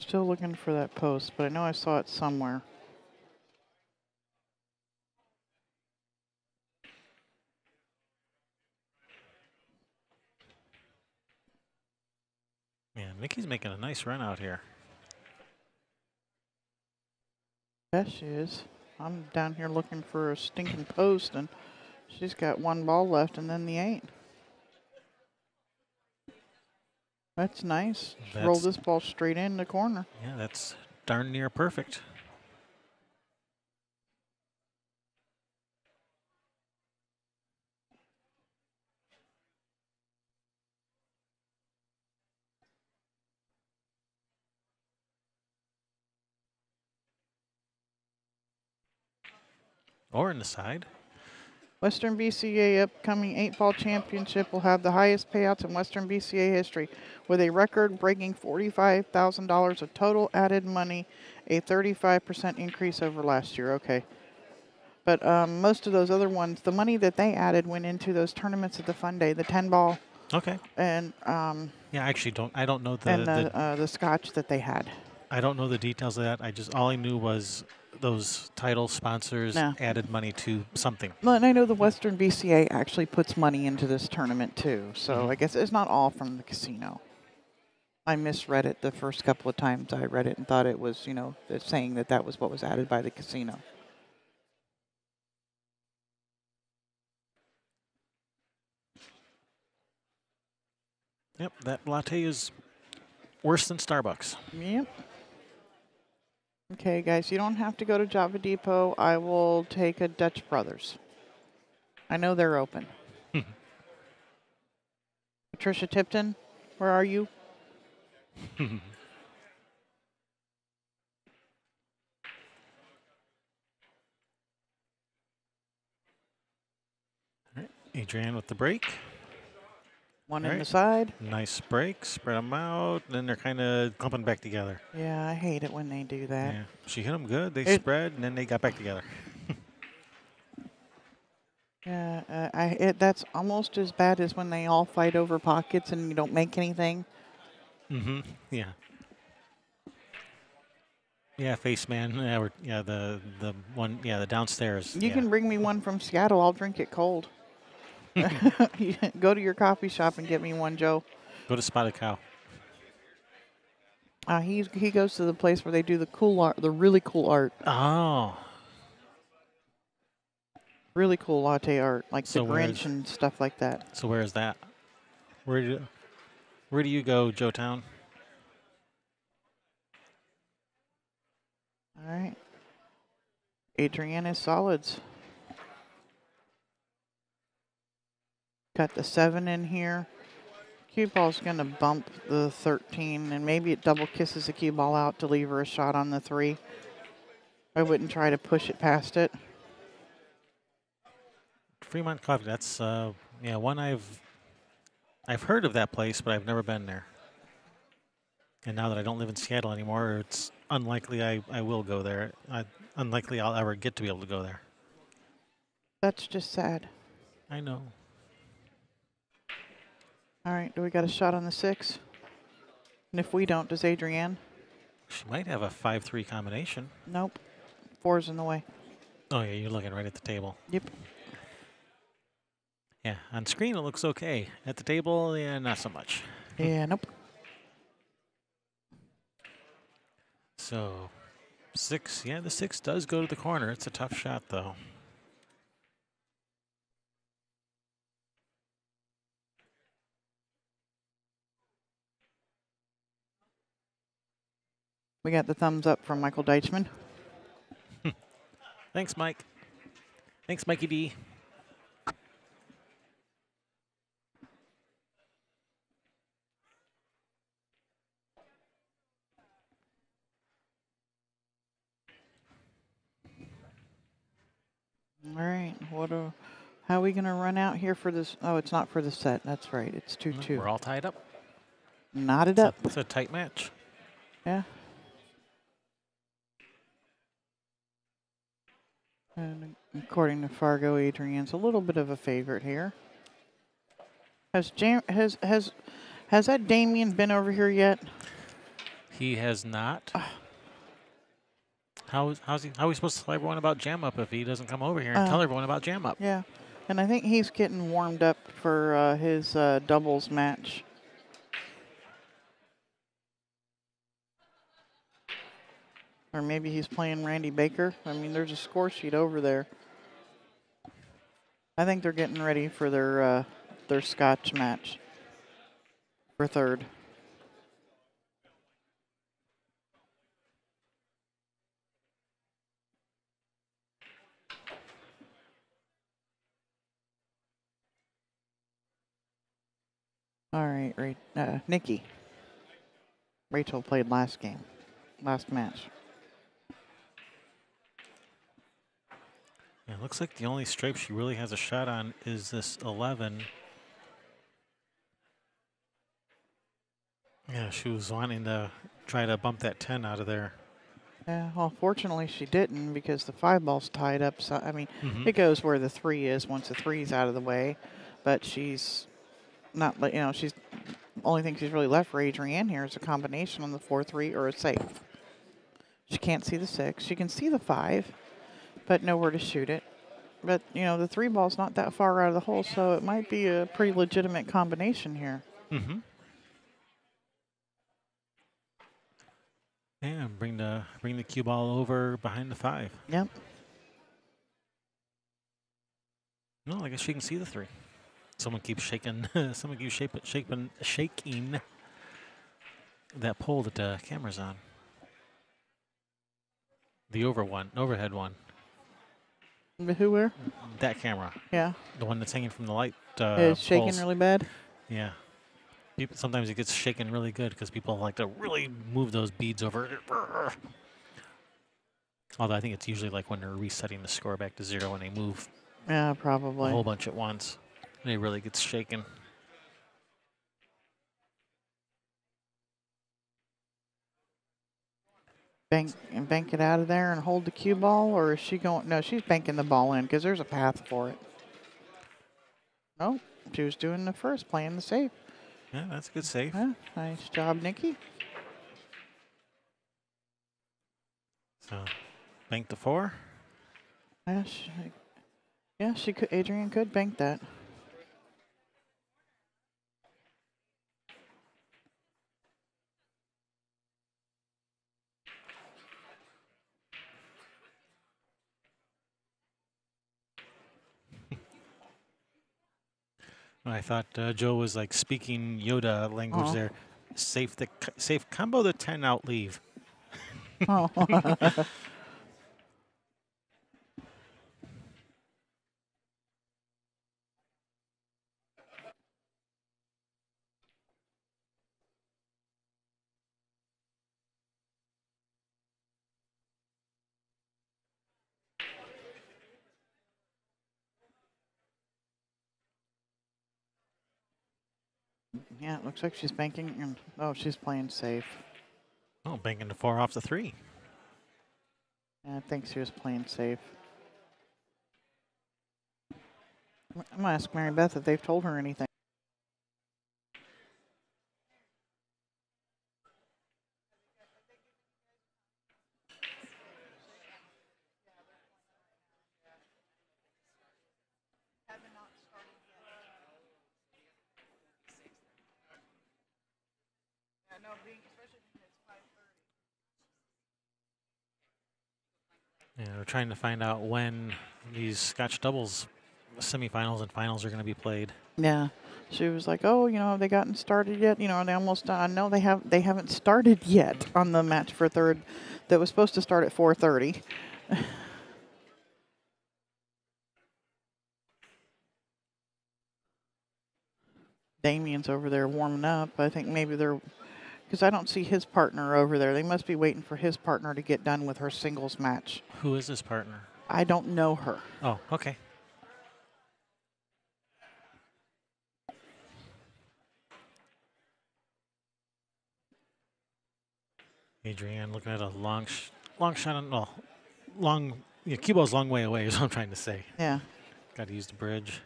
S3: Still looking for that post, but I know I saw it somewhere.
S1: Yeah, Nicki's making a nice run out here.
S3: Yes, she is. I'm down here looking for a stinking post, and she's got one ball left and then the 8. That's nice. Just roll this ball straight in the corner.
S1: Yeah, that's darn near perfect. Or in the side.
S3: Western BCA upcoming 8-ball championship will have the highest payouts in Western BCA history, with a record-breaking $45,000 of total added money, a 35% increase over last year. Okay. But most of those other ones, the money that they added went into those tournaments at the Fun Day, the 10-ball.
S1: Okay.
S3: And
S1: yeah, I actually don't know
S3: the scotch that they had.
S1: I don't know the details of that. All I knew was those title sponsors added money to something.
S3: Well, and I know the Western BCA actually puts money into this tournament too, so I guess it's not all from the casino. I misread it the first couple of times I read it and thought it was, saying that was what was added by the casino.
S1: Yep, that latte is worse than Starbucks.
S3: Yep. Okay, guys, you don't have to go to Java Depot. I will take a Dutch Brothers. I know they're open. Patricia Tipton, where are you?
S1: Adrianne with the break.
S3: One in the side.
S1: Nice break. Spread them out. And then they're kind of clumping back together.
S3: Yeah, I hate it when they do that.
S1: Yeah, she hit them good. They spread, and then they got back together.
S3: Yeah, that's almost as bad as when they all fight over pockets and you don't make anything.
S1: Mm-hmm. Yeah. Yeah, Face Man. Yeah, the one. Yeah, the downstairs.
S3: You can bring me one from Seattle. I'll drink it cold. Go to your coffee shop and get me one, Joe.
S1: Go to Spotted Cow.
S3: He goes to the place where they do the cool art, the really cool art.
S1: Oh.
S3: Really cool latte art, like the Grinch and stuff like that.
S1: So where is that? Where do you go, Joe Town?
S3: All right. Adrianne is solids. got the 7 in here. Cue ball's going to bump the 13, and maybe it double kisses the cue ball out to leave her a shot on the 3. I wouldn't try to push it past it.
S1: Fremont Coffee. That's yeah, one I've heard of that place, but I've never been there. And now that I don't live in Seattle anymore, it's unlikely I will go there. Unlikely I'll ever get to be able to go there.
S3: That's just sad.
S1: I know.
S3: All right, do we got a shot on the 6? And if we don't, does Adrianne?
S1: She might have a 5-3 combination.
S3: Nope. 4's in the way.
S1: Oh, yeah, you're looking right at the table.
S3: Yep.
S1: Yeah, on screen it looks okay. At the table, yeah, not so much.
S3: Yeah, nope.
S1: So, 6, yeah, the 6 does go to the corner. It's a tough shot, though.
S3: We got the thumbs up from Michael Deichmann.
S1: Thanks, Mike. Thanks, Mikey D.
S3: All right, how are we going to run out here for this? Oh, it's not for the set. That's right. It's 2-2.
S1: We're all tied up.
S3: Knotted up.
S1: It's a tight match.
S3: Yeah. And according to Fargo, Adrianne's a little bit of a favorite here. Has that Damien been over here yet?
S1: He has not. How is he supposed to tell everyone about Jam Up if he doesn't come over here and tell everyone about Jam Up?
S3: Yeah, and I think he's getting warmed up for his doubles match. Or maybe he's playing Randy Baker. I mean, there's a score sheet over there. I think they're getting ready for their Scotch match for 3rd. All right, Nicki. Rachel played last match.
S1: Yeah, it looks like the only stripe she really has a shot on is this 11. Yeah, she was wanting to try to bump that 10 out of there.
S3: Yeah, well, fortunately she didn't because the 5 ball's tied up. So, I mean, it goes where the 3 is once the 3's out of the way. But she's not, she's only thing she's really left for Adrianne here is a combination on the 4-3 or a safe. She can't see the 6. She can see the 5, but nowhere to shoot it. But, the 3 ball's not that far out of the hole, so it might be a pretty legitimate combination here.
S1: Mm-hmm. Yeah, bring the cue ball over behind the 5.
S3: Yep.
S1: No, I guess she can see the 3. Someone keeps shaking. Someone keeps shaking that pole that the camera's on. The overhead one.
S3: Who, where?
S1: That camera.
S3: Yeah.
S1: The one that's hanging from the light.
S3: It's shaking
S1: poles.
S3: really bad.
S1: Yeah. Sometimes it gets shaken really good because people like to really move those beads over. Although I think it's usually like when they're resetting the score back to 0 and they move
S3: Yeah, probably.
S1: a whole bunch at once. And it really gets shaken.
S3: Bank it out of there and hold the cue ball, or is she going? No, she's banking the ball in because there's a path for it. No, she was doing the first, playing the safe.
S1: Yeah, that's a good save.
S3: Yeah, nice job, Nicki.
S1: So, bank the 4.
S3: Yeah, she could. Adrianne could bank that.
S1: I thought Joe was like speaking Yoda language there. Safe combo the 10 out leave.
S3: Oh. Yeah, it looks like she's banking. And, oh, she's playing safe.
S1: Oh, banking the 4 off the 3.
S3: Yeah, I think she was playing safe. I'm going to ask Mary Beth if they've told her anything.
S1: Yeah, we're trying to find out when these Scotch doubles semifinals and finals are going to be played.
S3: Yeah. She was like, "Oh, have they gotten started yet? Are they almost done? I know they have. They haven't started yet on the match for third, that was supposed to start at 4:30." Damien's over there warming up. I think maybe they're, because I don't see his partner over there. They must be waiting for his partner to get done with her singles match.
S1: Who is this partner?
S3: I don't know her.
S1: Oh, okay. Adrianne looking at a long shot on, cue ball's a long way away is what I'm trying to say.
S3: Yeah.
S1: Got to use the bridge.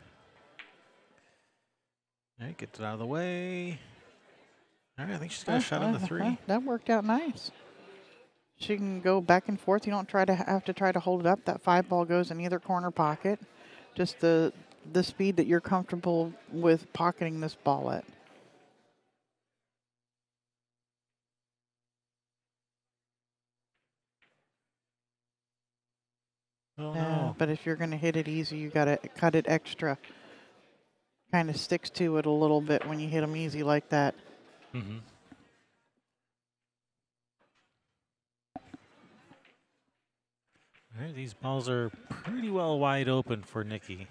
S1: All right, get it out of the way. All right, I think she's got a shot on the 3.
S3: That worked out nice. She can go back and forth. You don't have to try to hold it up. That 5 ball goes in either corner pocket. Just the speed that you're comfortable with pocketing this ball at.
S1: Oh,
S3: Yeah,
S1: no.
S3: but if you're going to hit it easy, you got to cut it extra. Kind of sticks to it a little bit when you hit them easy like that.
S1: Mm-hmm. All right, these balls are pretty well wide open for Nicki.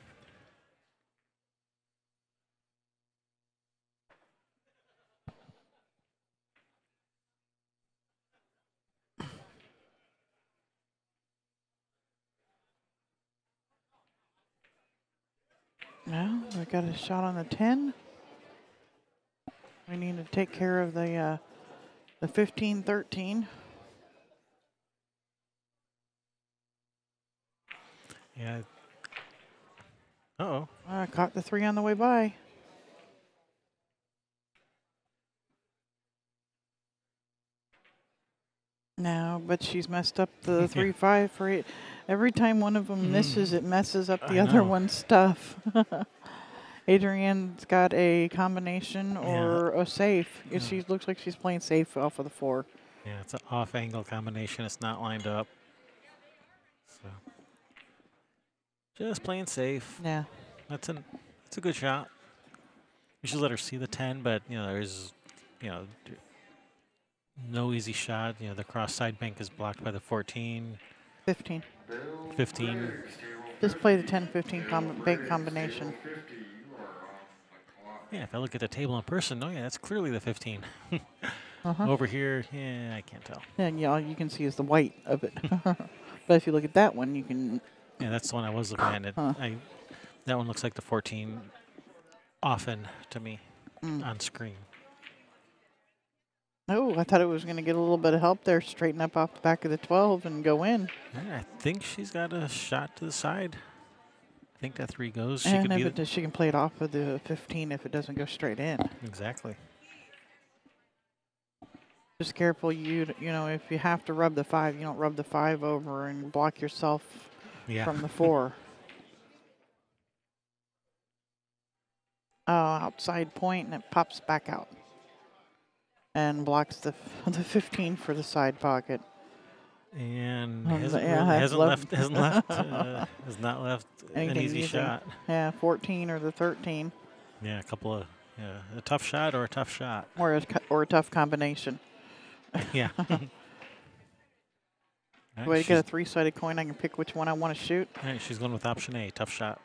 S3: Well, we got a shot on the 10. We need to take care of the 15-13.
S1: Yeah. Uh-oh.
S3: I caught the 3 on the way by. No, but she's messed up the 3-5 for it. Every time one of them misses, it messes up the other one's stuff. Adrianne's got a combination or a safe. She looks like she's playing safe off of the 4.
S1: Yeah, it's an off-angle combination. It's not lined up. So just playing safe.
S3: Yeah.
S1: That's a good shot. You should let her see the 10, but there's no easy shot. The cross side bank is blocked by the 14.
S3: 15.
S1: 15.
S3: Just play the 10-15 bank combination.
S1: Yeah, if I look at the table in person, that's clearly the 15. Over here, I can't tell.
S3: And all you can see is the white of it. But if you look at that one, you can.
S1: Yeah, that's the one I was looking at. That one looks like the 14 often to me on screen.
S3: Oh, I thought it was going to get a little bit of help there, straighten up off the back of the 12 and go in.
S1: Yeah, I think she's got a shot to the side. I think that 3 goes.
S3: She can play it off of the 15 if it doesn't go straight in.
S1: Exactly.
S3: Just careful, if you have to rub the 5, you don't rub the 5 over and block yourself from the 4. Outside point, and it pops back out and blocks the 15 for the side pocket.
S1: And
S3: has
S1: not left an easy shot.
S3: Yeah, 14 or the 13.
S1: Yeah, a tough shot or a tough shot.
S3: Or a tough combination.
S1: Yeah.
S3: Way to get a 3-sided coin. I can pick which one I want to shoot.
S1: All right, she's going with option A, tough shot.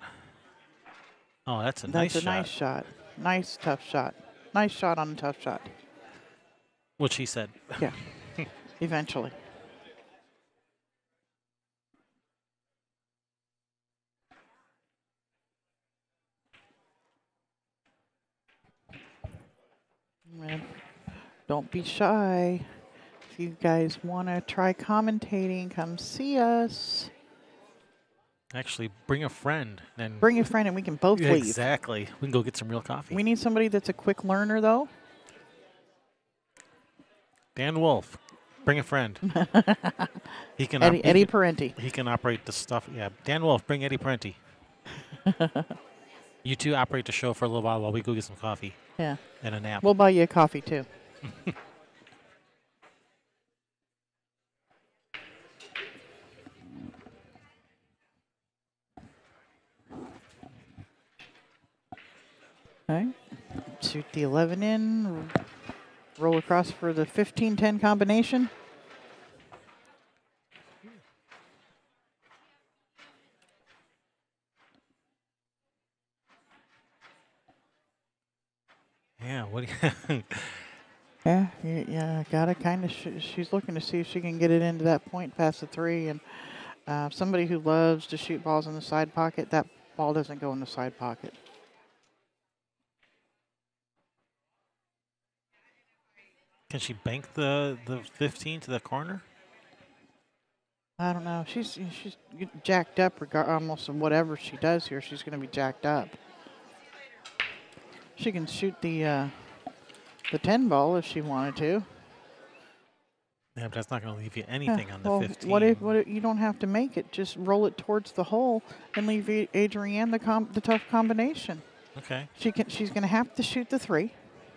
S1: Oh, that's a nice shot.
S3: That's a nice shot. Nice tough shot. Nice shot on a tough shot.
S1: What she said.
S3: Yeah. Eventually. And don't be shy. If you guys want to try commentating, come see us.
S1: Actually, bring a friend and
S3: Bring a friend and we can both leave.
S1: Exactly. We can go get some real coffee.
S3: We need somebody that's a quick learner, though.
S1: Dan Wolf, bring a friend. He can
S3: Eddie Parenti.
S1: He can operate the stuff. Yeah, Dan Wolf, bring Eddie Parenti. You two operate the show for a little while we go get some coffee.
S3: Yeah.
S1: And a nap.
S3: We'll buy you a coffee, too. Okay. Shoot the 11 in. Roll across for the 15-10 combination.
S1: Yeah, what do you...
S3: Yeah, gotta kind of. She's looking to see if she can get it into that point past the 3. And somebody who loves to shoot balls in the side pocket, that ball doesn't go in the side pocket.
S1: Can she bank the 15 to the corner?
S3: I don't know. She's jacked up almost whatever she does here. She's going to be jacked up. She can shoot the 10 ball if she wanted to.
S1: Yeah, but that's not going to leave you anything on the
S3: well,
S1: 15.
S3: What if you don't have to make it? Just roll it towards the hole and leave Adrianne the tough combination.
S1: Okay.
S3: She's going to have to shoot the 3.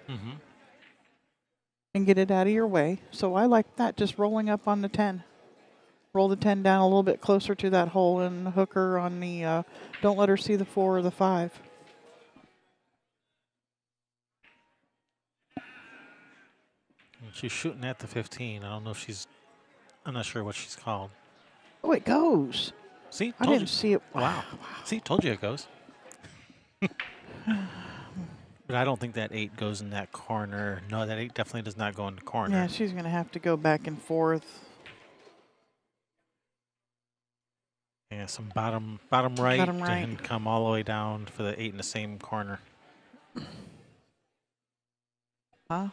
S1: Mm-hmm.
S3: And get it out of your way. So I like that, just rolling up on the 10. Roll the 10 down a little bit closer to that hole and hook her on the, don't let her see the 4 or the 5.
S1: She's shooting at the 15. I don't know if I'm not sure what she's called.
S3: Oh, it goes.
S1: See?
S3: I didn't see it.
S1: Wow. See, told you it goes. But I don't think that 8 goes in that corner. No, that 8 definitely does not go in the corner.
S3: Yeah, she's going to have to go back and forth.
S1: Yeah, some bottom right and come all the way down for the 8 in the same corner.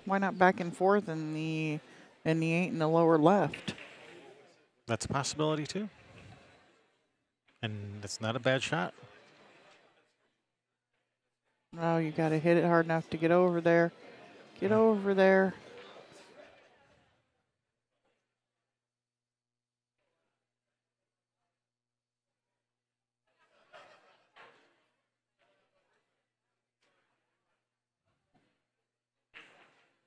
S3: Why not back and forth in the 8 in the lower left?
S1: That's a possibility too. And it's not a bad shot.
S3: Oh, you got to hit it hard enough to get over there. Get over there.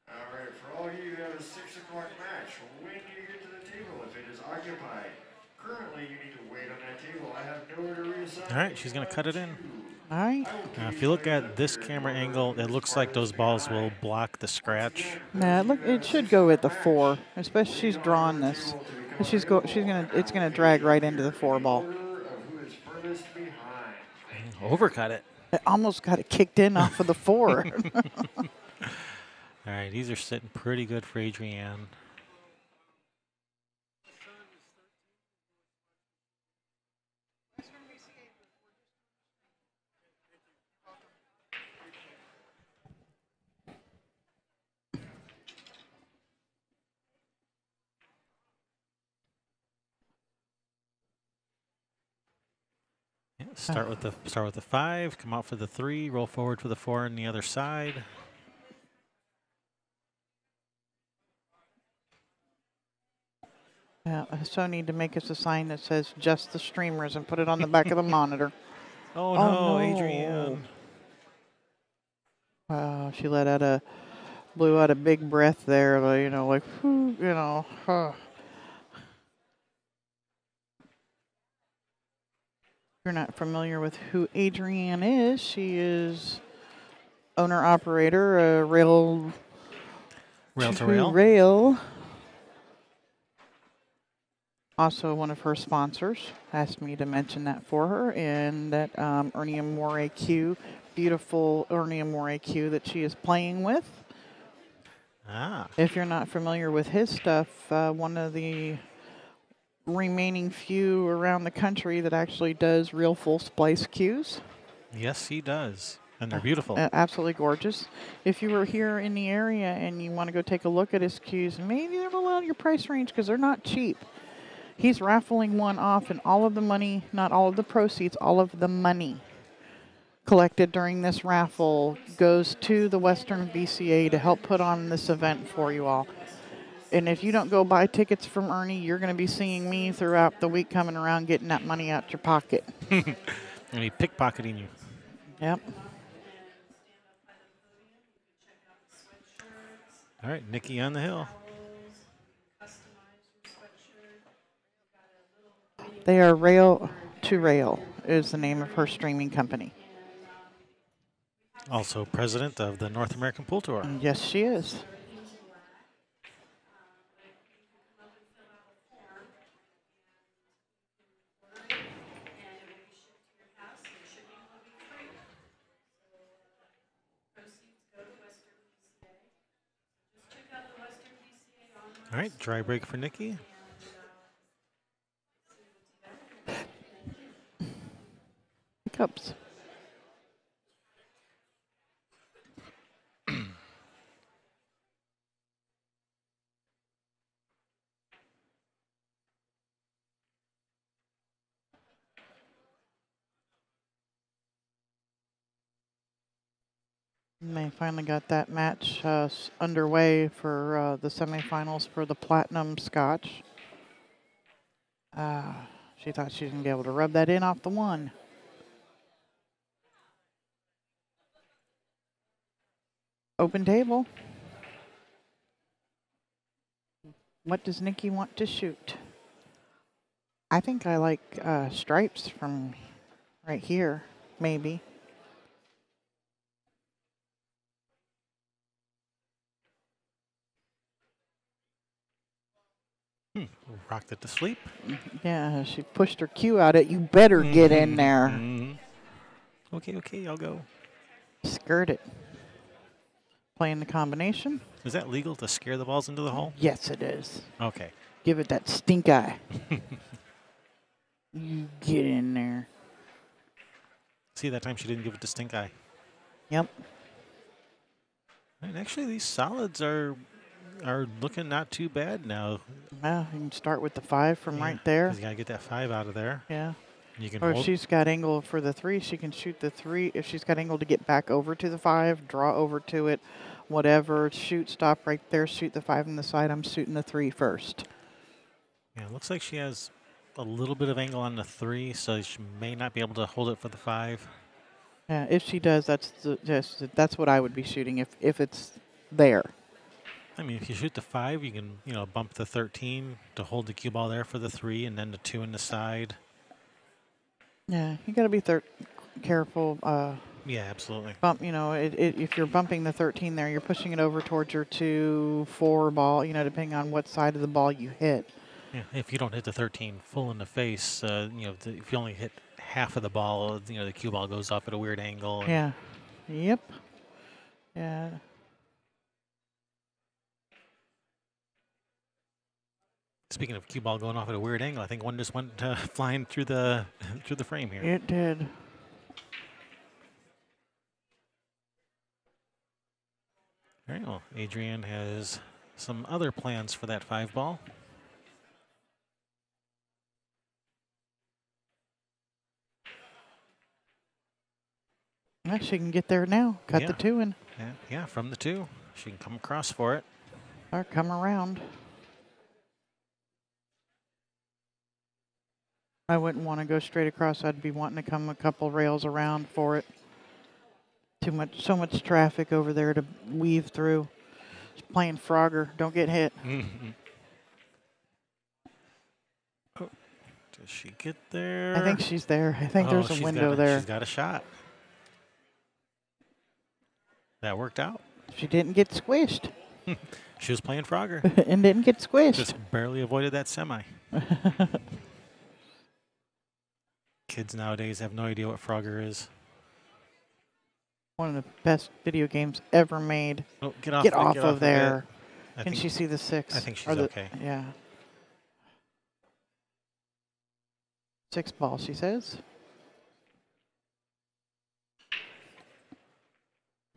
S2: All right, for all of you who have a 6 o'clock match, when do you get to the table if it is occupied? Currently, you need to wait on that table. I have nowhere to reassign.
S1: All right, she's going to cut it in.
S3: All right.
S1: If you look at this camera angle, it looks like those balls will block the scratch.
S3: Yeah, it should go at the 4, especially she's drawing this. It's gonna drag right into the 4 ball.
S1: Overcut it.
S3: It almost got it kicked in off of the 4.
S1: All right, these are sitting pretty good for Adrianne. Yeah, start with the 5, come out for the 3, roll forward for the 4 on the other side.
S3: Yeah, I so need to make us a sign that says just the streamers and put it on the back of the monitor.
S1: Oh no, Adrianne.
S3: Wow, she blew out a big breath there, like, whew, If you're not familiar with who Adrianne is, she is owner-operator, Rail
S1: to Rail.
S3: Rail. Also, one of her sponsors asked me to mention that for her, and that Ernie Moore Q, beautiful Ernie Moore Q that she is playing with. If you're not familiar with his stuff, one of the remaining few around the country that actually does real full splice cues.
S1: Yes, he does. And they're beautiful.
S3: Absolutely gorgeous. If you were here in the area and you want to go take a look at his cues, maybe they're a little out of your price range because they're not cheap. He's raffling one off, and all of the money, not all of the proceeds, all of the money collected during this raffle goes to the Western VCA to help put on this event for you all. And if you don't go buy tickets from Ernie, you're going to be seeing me throughout the week coming around getting that money out your pocket.
S1: And be pickpocketing you.
S3: Yep.
S1: All right, Nicki on the hill.
S3: They are Rail to Rail is the name of her streaming company.
S1: Also president of the North American Pool Tour.
S3: And yes, she is.
S1: All right, dry break for Nicki.
S3: Cups. And they finally got that match underway for the semifinals for the Platinum Scotch. She thought she was going to be able to rub that in off the one. Open table. What does Nicki want to shoot? I think I like stripes from right here, maybe.
S1: Rocked it to sleep.
S3: Yeah, she pushed her cue out at you better get in there.
S1: Okay, I'll go.
S3: Skirt it. Playing the combination.
S1: Is that legal to scare the balls into the hole?
S3: Yes, it is.
S1: Okay.
S3: Give it that stink eye. You get in there.
S1: See, that time she didn't give it to stink eye.
S3: Yep.
S1: And actually, these solids are looking not too bad now.
S3: Well, you can start with the 5 from right there.
S1: 'Cause you gotta get that 5 out of there.
S3: Yeah.
S1: You can
S3: Or if
S1: hold.
S3: she's got angle for the 3, she can shoot the 3. If she's got angle to get back over to the 5, draw over to it, whatever. Shoot, stop right there, shoot the 5 on the side. I'm shooting the 3 first.
S1: Yeah, it looks like she has a little bit of angle on the 3, so she may not be able to hold it for the 5.
S3: Yeah, if she does, that's what I would be shooting if it's there.
S1: I mean, if you shoot the 5, you can, bump the 13 to hold the cue ball there for the 3, and then the 2 in the side.
S3: Yeah, you got to be careful.
S1: Yeah, absolutely.
S3: Bump, if you're bumping the 13 there, you're pushing it over towards your 2-4 ball, depending on what side of the ball you hit.
S1: Yeah, if you don't hit the 13 full in the face, if you only hit half of the ball, the cue ball goes off at a weird angle.
S3: Yeah. Yep. Yeah.
S1: Speaking of cue ball going off at a weird angle, I think one just went flying through the frame here.
S3: It did.
S1: All right, well, Adrianne has some other plans for that 5 ball.
S3: Yeah, she can get there now. Cut the 2 in.
S1: Yeah, from the 2. She can come across for it.
S3: Or come around. I wouldn't want to go straight across. I'd be wanting to come a couple rails around for it. So much traffic over there to weave through. Just playing Frogger. Don't get hit.
S1: Oh, does she get there?
S3: I think she's there. I think there's a window there.
S1: She's got a shot. That worked out.
S3: She didn't get squished.
S1: She was playing Frogger.
S3: And didn't get squished.
S1: Just barely avoided that semi. Kids nowadays have no idea what Frogger is.
S3: One of the best video games ever made.
S1: Oh, get off
S3: of there. Can she see the 6?
S1: I think she's okay.
S3: Yeah. 6 ball, she says.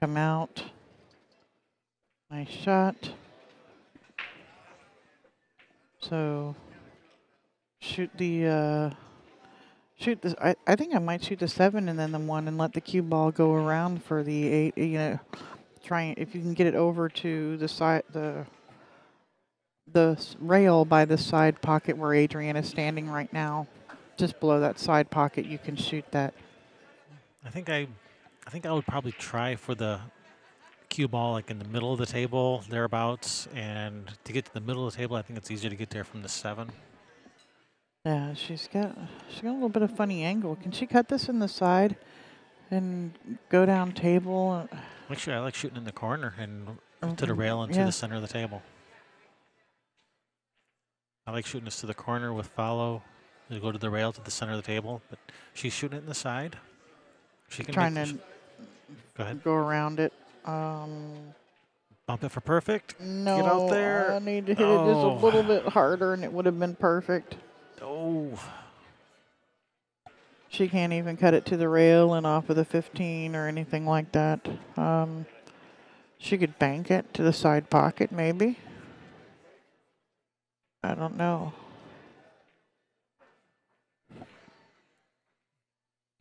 S3: Come out. Nice shot. So shoot the shoot this. I think I might shoot the 7 and then the 1 and let the cue ball go around for the 8. You know, trying if you can get it over to the side the rail by the side pocket where Adrianne is standing right now. Just below that side pocket, you can shoot that.
S1: I think I would probably try for the cue ball like in the middle of the table, thereabouts. And to get to the middle of the table, I think it's easier to get there from the 7.
S3: Yeah, she's got a little bit of funny angle. Can she cut this in the side and go down table?
S1: Actually, I like shooting in the corner and to the rail and to
S3: Yeah.
S1: the center of the table. I like shooting this to the corner with follow. To go to the rail to the center of the table, but she's shooting it in the side. She can
S3: Trying
S1: make
S3: to
S1: go ahead.
S3: go around it.
S1: Bump it for perfect.
S3: No,
S1: Get out there.
S3: I need to hit it just a little bit harder, and it would have been perfect.
S1: Oh.
S3: She can't even cut it to the rail and off of the 15 or anything like that. She could bank it to the side pocket, maybe. I don't know.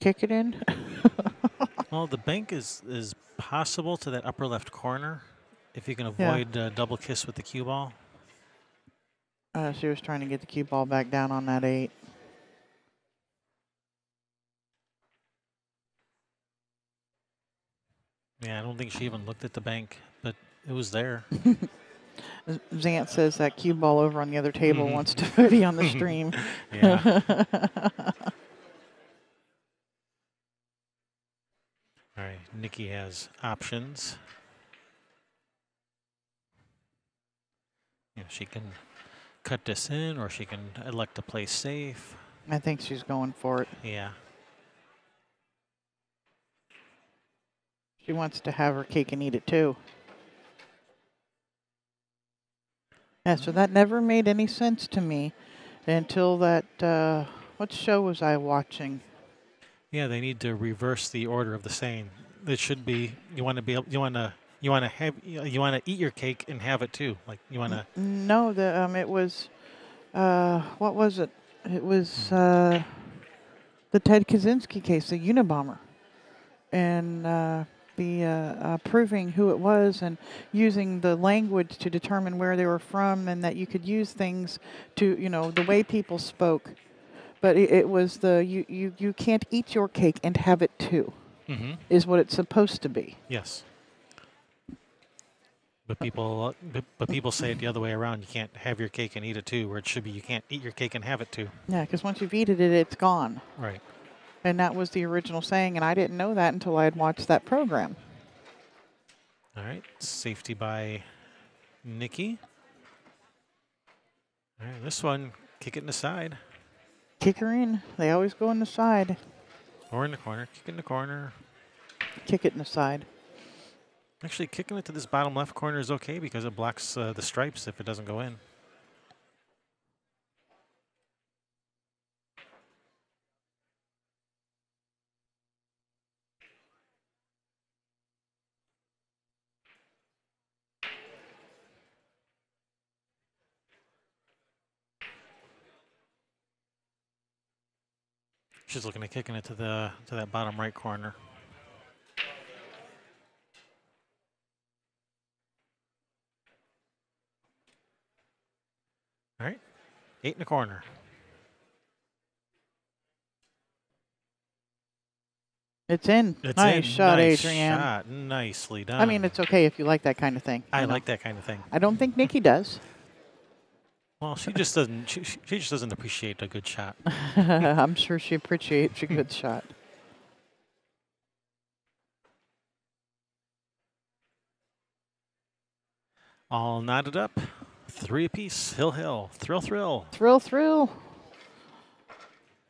S3: Kick it in.
S1: Well, the bank is possible to that upper left corner if you can avoid double kiss with the cue ball.
S3: She was trying to get the cue ball back down on that 8.
S1: Yeah, I don't think she even looked at the bank, but it was there.
S3: Zant says that cue ball over on the other table wants to be on the stream.
S1: Yeah. All right, Nicki has options. You know, she can cut this in, or she can elect to play safe.
S3: I think she's going for it.
S1: Yeah.
S3: She wants to have her cake and eat it too. Yeah, so that never made any sense to me until that, what show was I watching?
S1: Yeah, they need to reverse the order of the saying. It should be you want to be able, you want to eat your cake and have it too. Like you want to.
S3: No, it was, what was it? It was the Ted Kaczynski case, the Unabomber, and proving who it was and using the language to determine where they were from, and that you could use things to, you know, the way people spoke. But it was you can't eat your cake and have it too, is what it's supposed to be.
S1: Yes. But people say it the other way around. You can't have your cake and eat it too, where it should be you can't eat your cake and have it too.
S3: Yeah, because once you've eaten it, it's gone.
S1: Right.
S3: And that was the original saying, and I didn't know that until I had watched that program.
S1: All right, safety by Nicki. All right, this one, kick it in the side.
S3: Kick her in. They always go in the side.
S1: Or in the corner. Kick it in the corner.
S3: Kick it in the side.
S1: Actually, kicking it to this bottom left corner is okay because it blocks the stripes if it doesn't go in. She's looking at kicking it to that bottom right corner. All right, 8 in the corner.
S3: It's in.
S1: It's
S3: nice
S1: in.
S3: shot,
S1: Nice
S3: Adrianne.
S1: shot. Nicely done.
S3: I mean, it's okay if you like that kind of thing.
S1: I
S3: you know.
S1: like that kind of thing.
S3: I don't think Nicki does.
S1: Well, she just doesn't. She just doesn't appreciate a good shot.
S3: I'm sure she appreciates a good shot.
S1: All knotted up. 3 apiece. Hill, hill. Thrill, thrill.
S3: Thrill, thrill.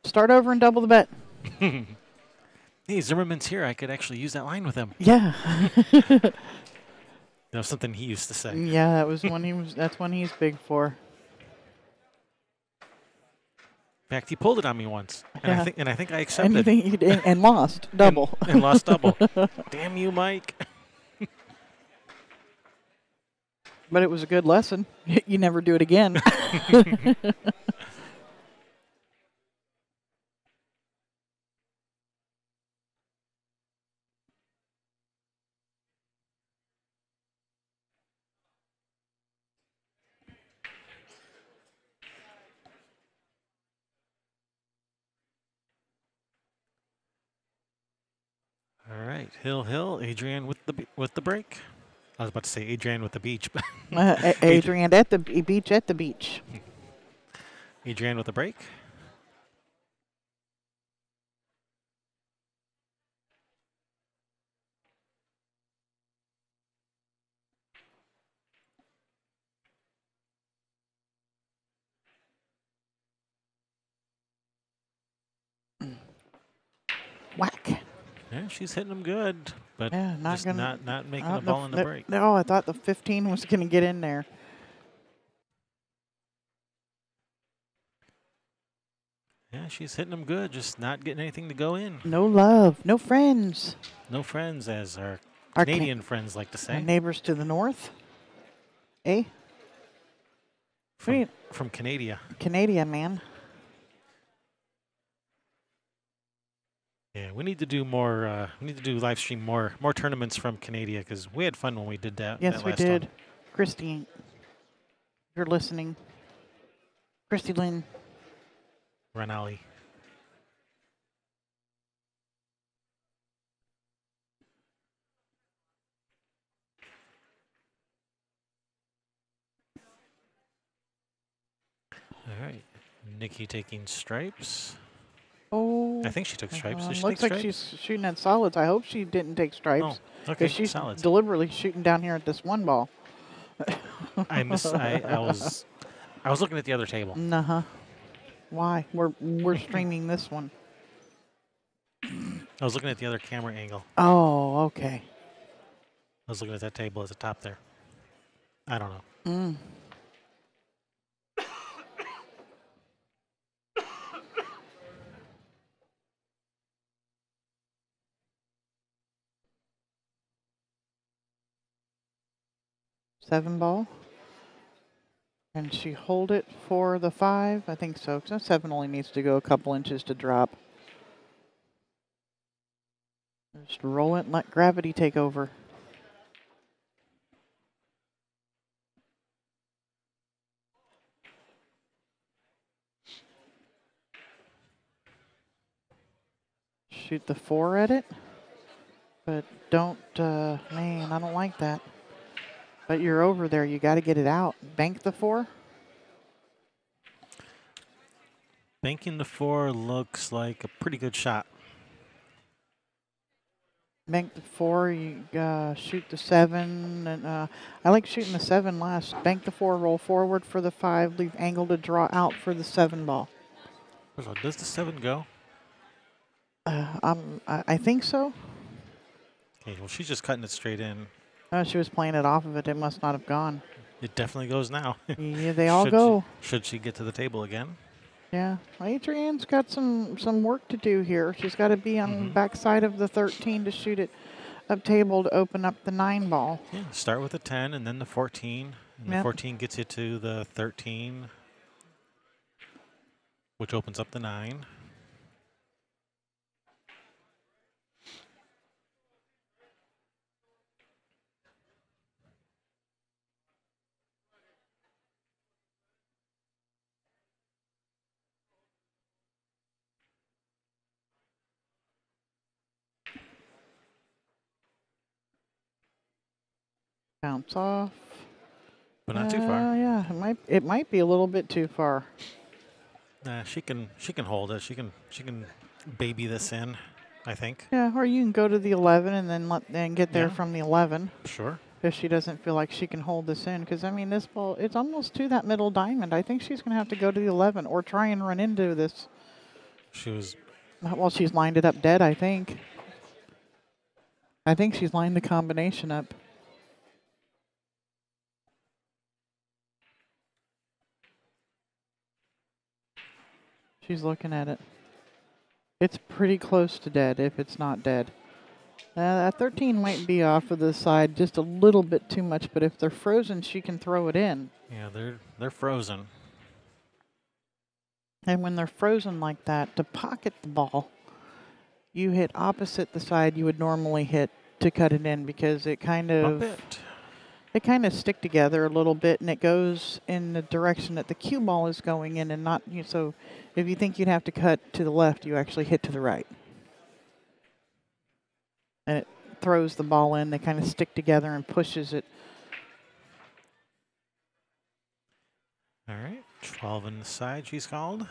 S3: Start over and double the bet.
S1: Hey, Zimmerman's here. I could actually use that line with him.
S3: Yeah.
S1: That was something he used to say.
S3: Yeah, that was one he was. That's one he's big for.
S1: In fact, he pulled it on me once, and
S3: Yeah.
S1: I think I accepted.
S3: And lost double.
S1: and lost double. Damn you, Mike.
S3: But it was a good lesson. You never do it again.
S1: All right, Hill, Adrianne with the break. I was about to say Adrianne with the beach, but
S3: Adrianne at the beach at the beach.
S1: Adrianne with the break.
S3: Whack.
S1: Yeah, she's hitting them good, but
S3: Yeah, not
S1: just
S3: gonna.
S1: not making a ball in the break.
S3: No, I thought the 15 was gonna get in there.
S1: Yeah, she's hitting them good, just not getting anything to go in.
S3: No love, no friends.
S1: No friends, as our
S3: Our
S1: Canadian friends like to
S3: Our
S1: say.
S3: neighbors to the north. Eh?
S1: From Canada.
S3: Canadian man.
S1: Yeah, we need to do more. We need to do live stream more tournaments from Canada because we had fun when we did that.
S3: Yes,
S1: that
S3: we
S1: last
S3: did.
S1: One.
S3: Christy, you're listening. Christy Lynn.
S1: Renali. All right, Nicki taking stripes.
S3: Oh.
S1: I think she took stripes. Did she
S3: Looks
S1: take
S3: like
S1: stripes?
S3: she's shooting at solids. I hope she didn't take stripes.
S1: Oh, okay.
S3: She's
S1: Solids.
S3: deliberately shooting down here at this one ball.
S1: I was looking at the other table.
S3: Uh-huh. Why? We're streaming this one.
S1: I was looking at the other camera angle.
S3: Oh, okay.
S1: I was looking at that table at the top there. I don't know.
S3: Mm. Seven ball. Can she hold it for the 5? I think so, because 7 only needs to go a couple inches to drop. Just roll it and let gravity take over. Shoot the 4 at it. But don't, man, I don't like that. But you're over there. You got to get it out. Bank the 4.
S1: Banking the 4 looks like a pretty good shot.
S3: Bank the 4. You shoot the 7. And I like shooting the 7 last. Bank the 4. Roll forward for the 5. Leave angle to draw out for the 7 ball.
S1: Does the 7 go?
S3: I think so.
S1: Okay, well, she's just cutting it straight in.
S3: She was playing it off of it. It must not have gone.
S1: It definitely goes now.
S3: Yeah, they all go.
S1: Should she get to the table again?
S3: Yeah, Adrianne's got some work to do here. She's got to be on the back side of the 13 to shoot it up table to open up the 9 ball.
S1: Yeah, start with the 10 and then the 14. And the 14 gets you to the 13, which opens up the 9.
S3: Bounce off.
S1: But not too far.
S3: Yeah, it might be a little bit too far.
S1: She can hold it. She can baby this in, I think.
S3: Yeah, or you can go to the 11 and then get there from the 11.
S1: Sure.
S3: If she doesn't feel like she can hold this in, because I mean this ball, it's almost to that middle diamond. I think she's going to have to go to the 11 or try and run into this. Well, she's lined it up dead. I think she's lined the combination up. She's looking at it. It's pretty close to dead if it's not dead. That 13 might be off of the side just a little bit too much, but if they're frozen, she can throw it in.
S1: Yeah, they're frozen.
S3: And when they're frozen like that, to pocket the ball, you hit opposite the side you would normally hit to cut it in, because it kind
S1: Bump
S3: of
S1: it.
S3: stick together a little bit, and it goes in the direction that the cue ball is going in, and not you. So if you think you'd have to cut to the left, you actually hit to the right, and it throws the ball in. They kind of stick together and pushes it.
S1: All right, 12 in the side, she's called.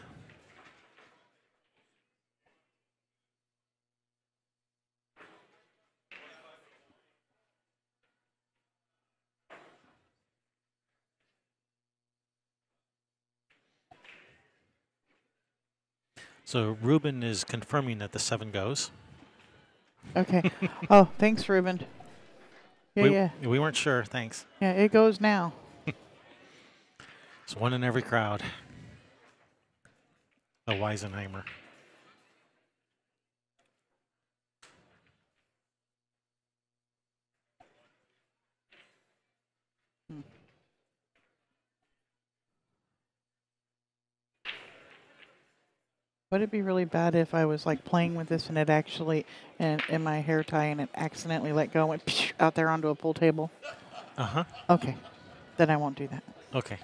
S1: So Ruben is confirming that the 7 goes.
S3: Okay. Oh, thanks, Ruben. Yeah,
S1: We weren't sure, thanks.
S3: yeah. It goes now.
S1: It's one in every crowd. A Weisenheimer.
S3: Would it be really bad if I was like playing with this and it actually, and in my hair tie, and it accidentally let go and went out there onto a pool table?
S1: Uh-huh.
S3: Okay, then I won't do that.
S1: Okay.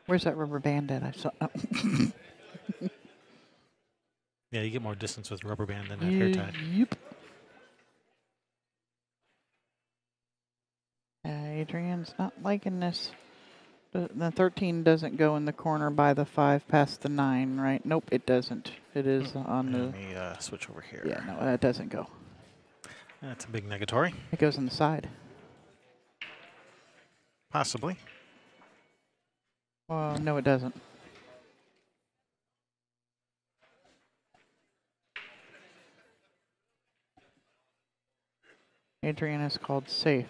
S3: Where's that rubber band at? I saw. Oh.
S1: Yeah, you get more distance with rubber band than that hair tie.
S3: Yep. Adrianne's not liking this. The 13 doesn't go in the corner by the 5 past the 9, right? Nope, it doesn't. It is on the.
S1: Let me switch over here.
S3: Yeah, no, it doesn't go.
S1: That's a big negatory.
S3: It goes on the side.
S1: Possibly.
S3: Well, no, it doesn't. Adrianne is called safe.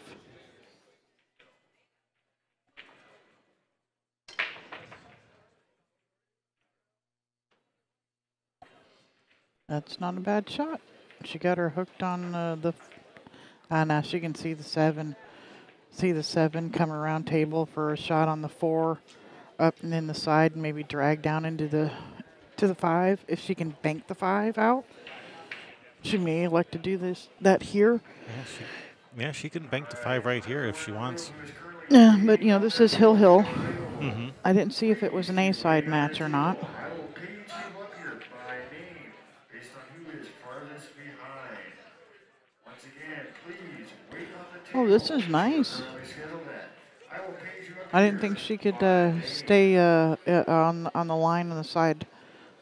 S3: That's not a bad shot. She got her hooked on the. Now she can see the 7. See the 7 come around table for a shot on the 4, up and in the side, and maybe drag down into the 5. If she can bank the 5 out, she may elect to do that here.
S1: Yeah, she can bank the 5 right here if she wants.
S3: Yeah, but this is Hill.
S1: Mm-hmm.
S3: I didn't see if it was an A-side match or not.
S2: I will page you up here by name based on who is farthest behind. Once again, please wait on the table.
S3: Oh, this is nice.
S2: I will page you up
S3: I didn't think she could stay on the line on the side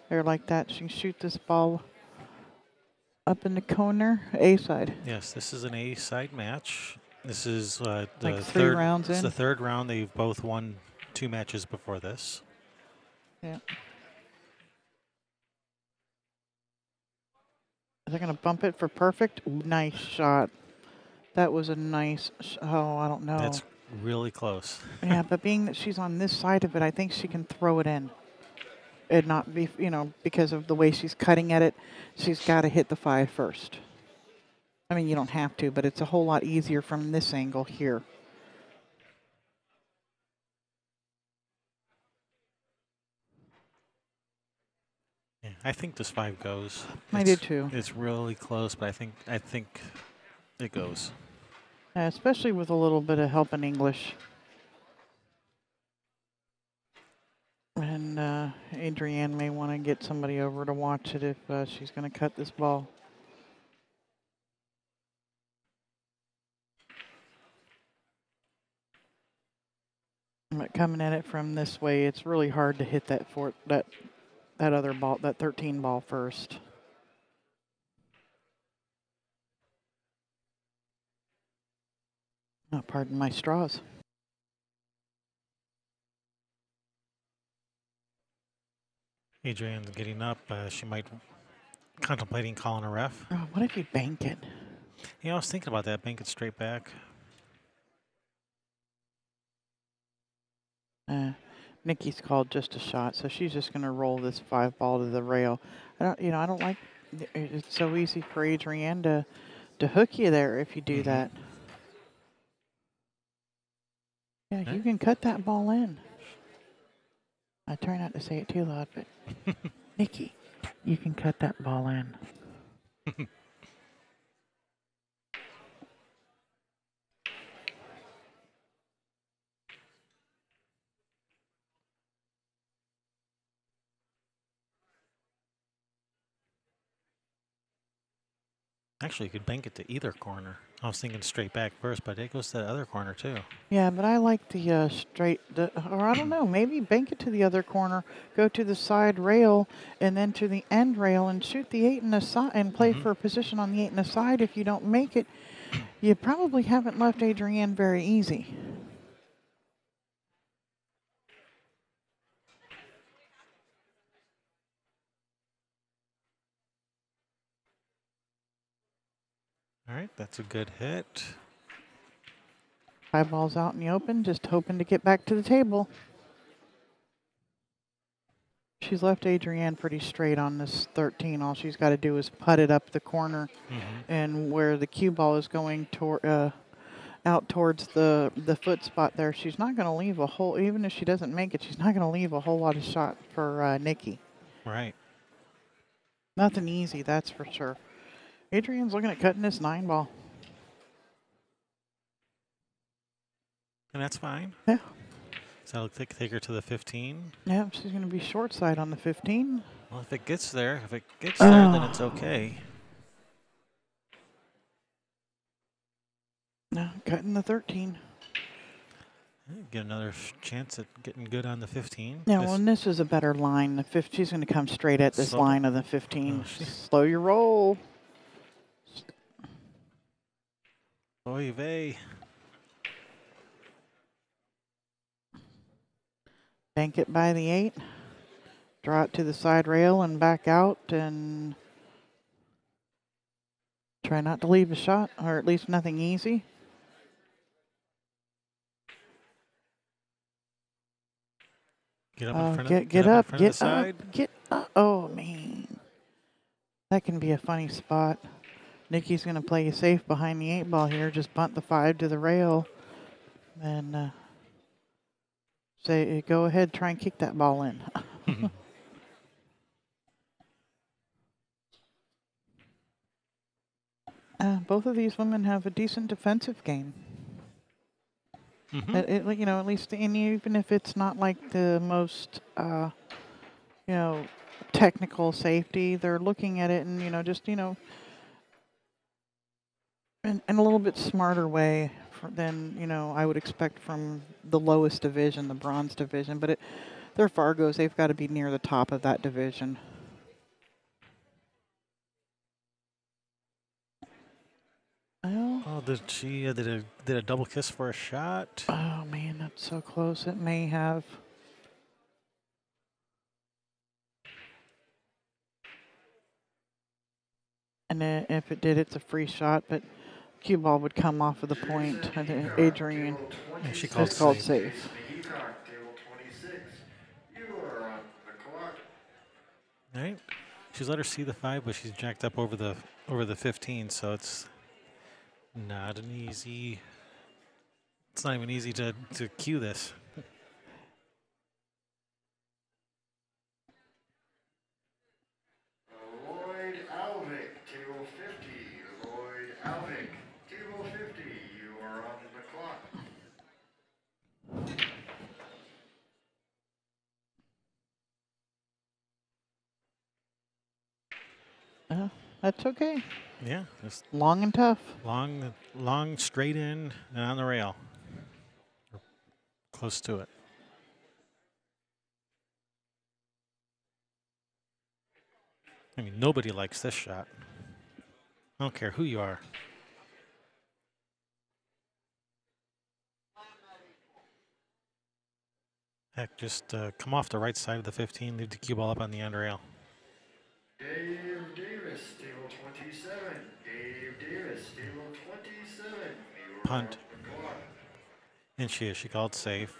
S3: there like that. She can shoot this ball up in the corner, A-side.
S1: Yes, this is an A-side match. This is the
S3: like 3
S1: third
S3: rounds in.
S1: It's the 3rd round. They've both won 2 matches before this.
S3: Yeah. Is that going to bump it for perfect? Ooh, nice shot. That was a nice. I don't know.
S1: That's really close.
S3: Yeah, but being that she's on this side of it, I think she can throw it in. And not be, because of the way she's cutting at it, she's got to hit the 5 first. I mean, you don't have to, but it's a whole lot easier from this angle here.
S1: Yeah, I think this 5 goes.
S3: I did too.
S1: It's really close, but I think it goes.
S3: Especially with a little bit of help in English. And Adrianne may want to get somebody over to watch it if she's going to cut this ball. But coming at it from this way, it's really hard to hit that other ball, that 13 ball first. Oh, pardon my straws.
S1: Adrianne's getting up. She might contemplating calling a ref.
S3: Oh, what if you bank it?
S1: Yeah, I was thinking about that. Bank it straight back.
S3: Nicki's called just a shot, so she's just going to roll this 5 ball to the rail. I don't like It's so easy for Adrianne to hook you there if you do that. Yeah, you can cut that ball in. I try not to say it too loud, but Nicki, you can cut that ball in.
S1: Actually, you could bank it to either corner. I was thinking straight back first, but it goes to the other corner too.
S3: Yeah, but I like the straight, or I don't know, maybe bank it to the other corner, go to the side rail, and then to the end rail and shoot the 8 in the side and play for a position on the 8 in the side. If you don't make it, you probably haven't left Adrianne very easy.
S1: All right, that's a good hit.
S3: 5 balls out in the open, just hoping to get back to the table. She's left Adrianne pretty straight on this 13. All she's got to do is putt it up the corner, and where the cue ball is going out towards the foot spot there, she's not going to leave a whole, even if she doesn't make it, she's not going to leave a whole lot of shot for Nicki.
S1: Right.
S3: Nothing easy, that's for sure. Adrianne's looking at cutting this 9 ball.
S1: And that's fine.
S3: Yeah.
S1: So that'll take her to the 15.
S3: Yeah, she's going to be short side on the 15.
S1: Well, if it gets there, then it's okay.
S3: No, cutting the 13.
S1: Get another chance at getting good on the 15.
S3: Yeah, well, and this is a better line. The 15, she's going to come straight at this line of the 15. Slow your roll.
S1: Oy vey.
S3: Bank it by the 8. Draw it to the side rail and back out, and try not to leave a shot, or at least nothing easy.
S1: Get up in front of,
S3: get up,
S1: the side.
S3: Get up. Oh, man. That can be a funny spot. Nicki's going to play you safe behind the 8 ball here. Just bunt the 5 to the rail. And say, go ahead, try and kick that ball in. Both of these women have a decent defensive game. You know, at least, and even if it's not like the most, you know, technical safety, they're looking at it and, you know, just, you know, in a little bit smarter way than, you know, I would expect from the lowest division, the bronze division. But they're Fargos. They've got to be near the top of that division.
S1: Oh, did she did a double kiss for a shot?
S3: Oh man, that's so close. It may have. And if it did, it's a free shot, but cue ball would come off of the point. Adrianne,
S1: Yeah, she
S3: called safe.
S1: All right. She's let her see the 5, but she's jacked up over the 15, so it's not an easy. It's not even easy to cue this.
S3: That's okay.
S1: Yeah, just
S3: long and tough.
S1: Long, straight in and on the rail. Or close to it. I mean, nobody likes this shot. I don't care who you are. Heck, just come off the right side of the 15, leave the cue ball up on the end rail.
S2: Dave Davis, table 27. Dave Davis, table 27.
S1: Punt. And she called safe.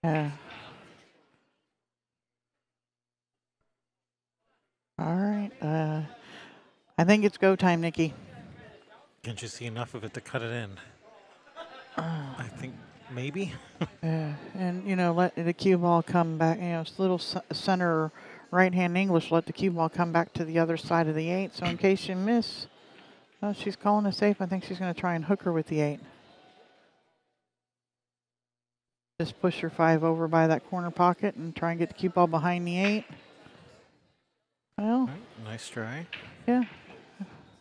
S3: Yeah. All right. I think it's go time, Nikki.
S1: Can't you see enough of it to cut it in? I think maybe.
S3: And, you know, let the cue ball come back. You know, it's little center right-hand English. Let the cue ball come back to the other side of the 8. So in case you miss, well, she's calling it safe. I think she's going to try and hook her with the 8. Just push your 5 over by that corner pocket and try and get the cue ball behind the 8. Well,
S1: Right, nice try.
S3: yeah.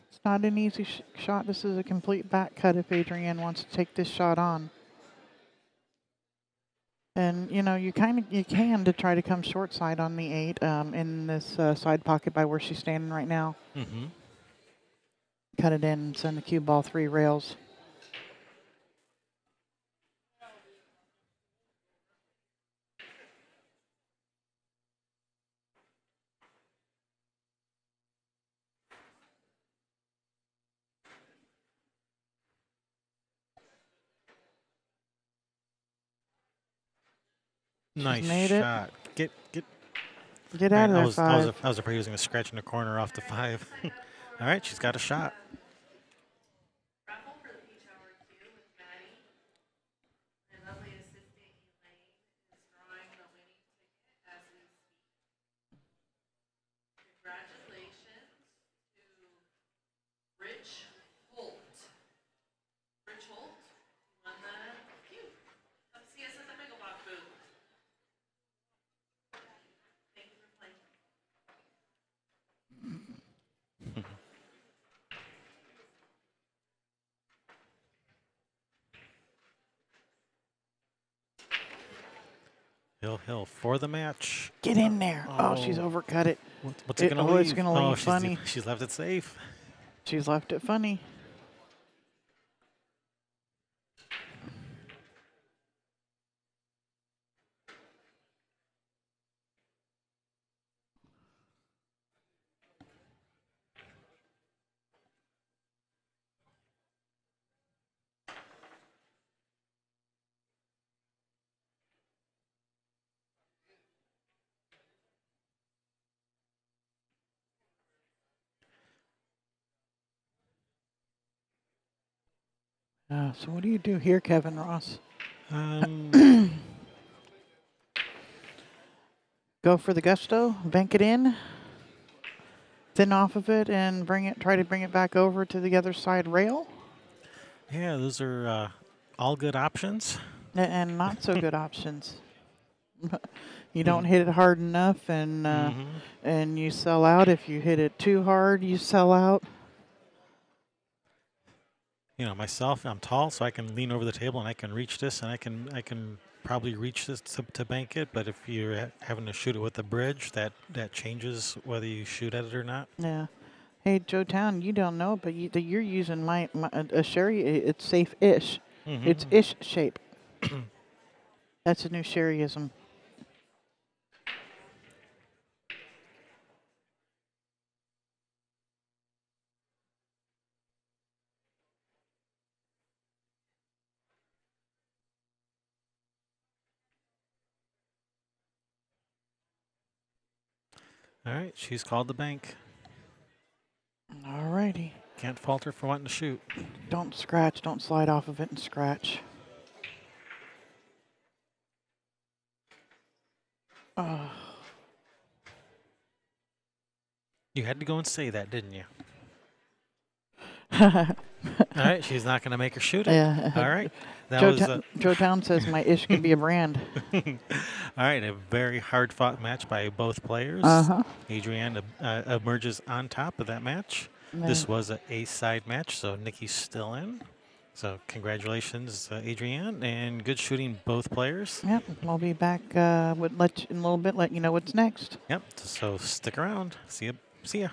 S3: It's not an easy shot. This is a complete back cut if Adrianne wants to take this shot on. And, you know, you can to try to come short side on the 8 in this side pocket by where she's standing right now.
S1: Mm-hmm.
S3: Cut it in and send the cue ball 3 rails.
S1: Nice
S3: made it.
S1: shot. Get.
S3: Get out of there, 5.
S1: I was afraid he was going to scratch in the corner off the 5. All right, she's got a shot. Hill for the match.
S3: Get in there. Oh, she's overcut it.
S1: What's it going to leave?
S3: It's going to leave funny.
S1: She's left it safe.
S3: She's left it funny. So what do you do here, Kevin Ross? Go for the gusto, bank it in, thin off of it, and try to bring it back over to the other side rail.
S1: Yeah, those are all good options.
S3: And not so good options. You don't hit it hard enough, and and you sell out. If you hit it too hard, you sell out.
S1: You know, myself, I'm tall, so I can lean over the table and I can reach this, and I can probably reach this to bank it. But if you're having to shoot it with the bridge, that changes whether you shoot at it or not.
S3: Yeah. Hey, Joe Town, you don't know, but you're using a sherry. It's safe-ish. It's ish shape. That's a new sherryism.
S1: All right, she's called the bank.
S3: All righty.
S1: Can't fault her for wanting to shoot.
S3: Don't scratch. Don't slide off of it and scratch.
S1: You had to go and say that, didn't you? All right, she's not going to make her shoot it.
S3: Yeah.
S1: All right. That
S3: Joe Town says my ish could be a brand.
S1: All right, a very hard-fought match by both players. Adrianne emerges on top of that match. This was an A-side match, so Nicki's still in. So congratulations, Adrianne, and good shooting both players.
S3: Yep, we'll be back in a little bit, let you know what's next.
S1: Yep, so stick around. See ya.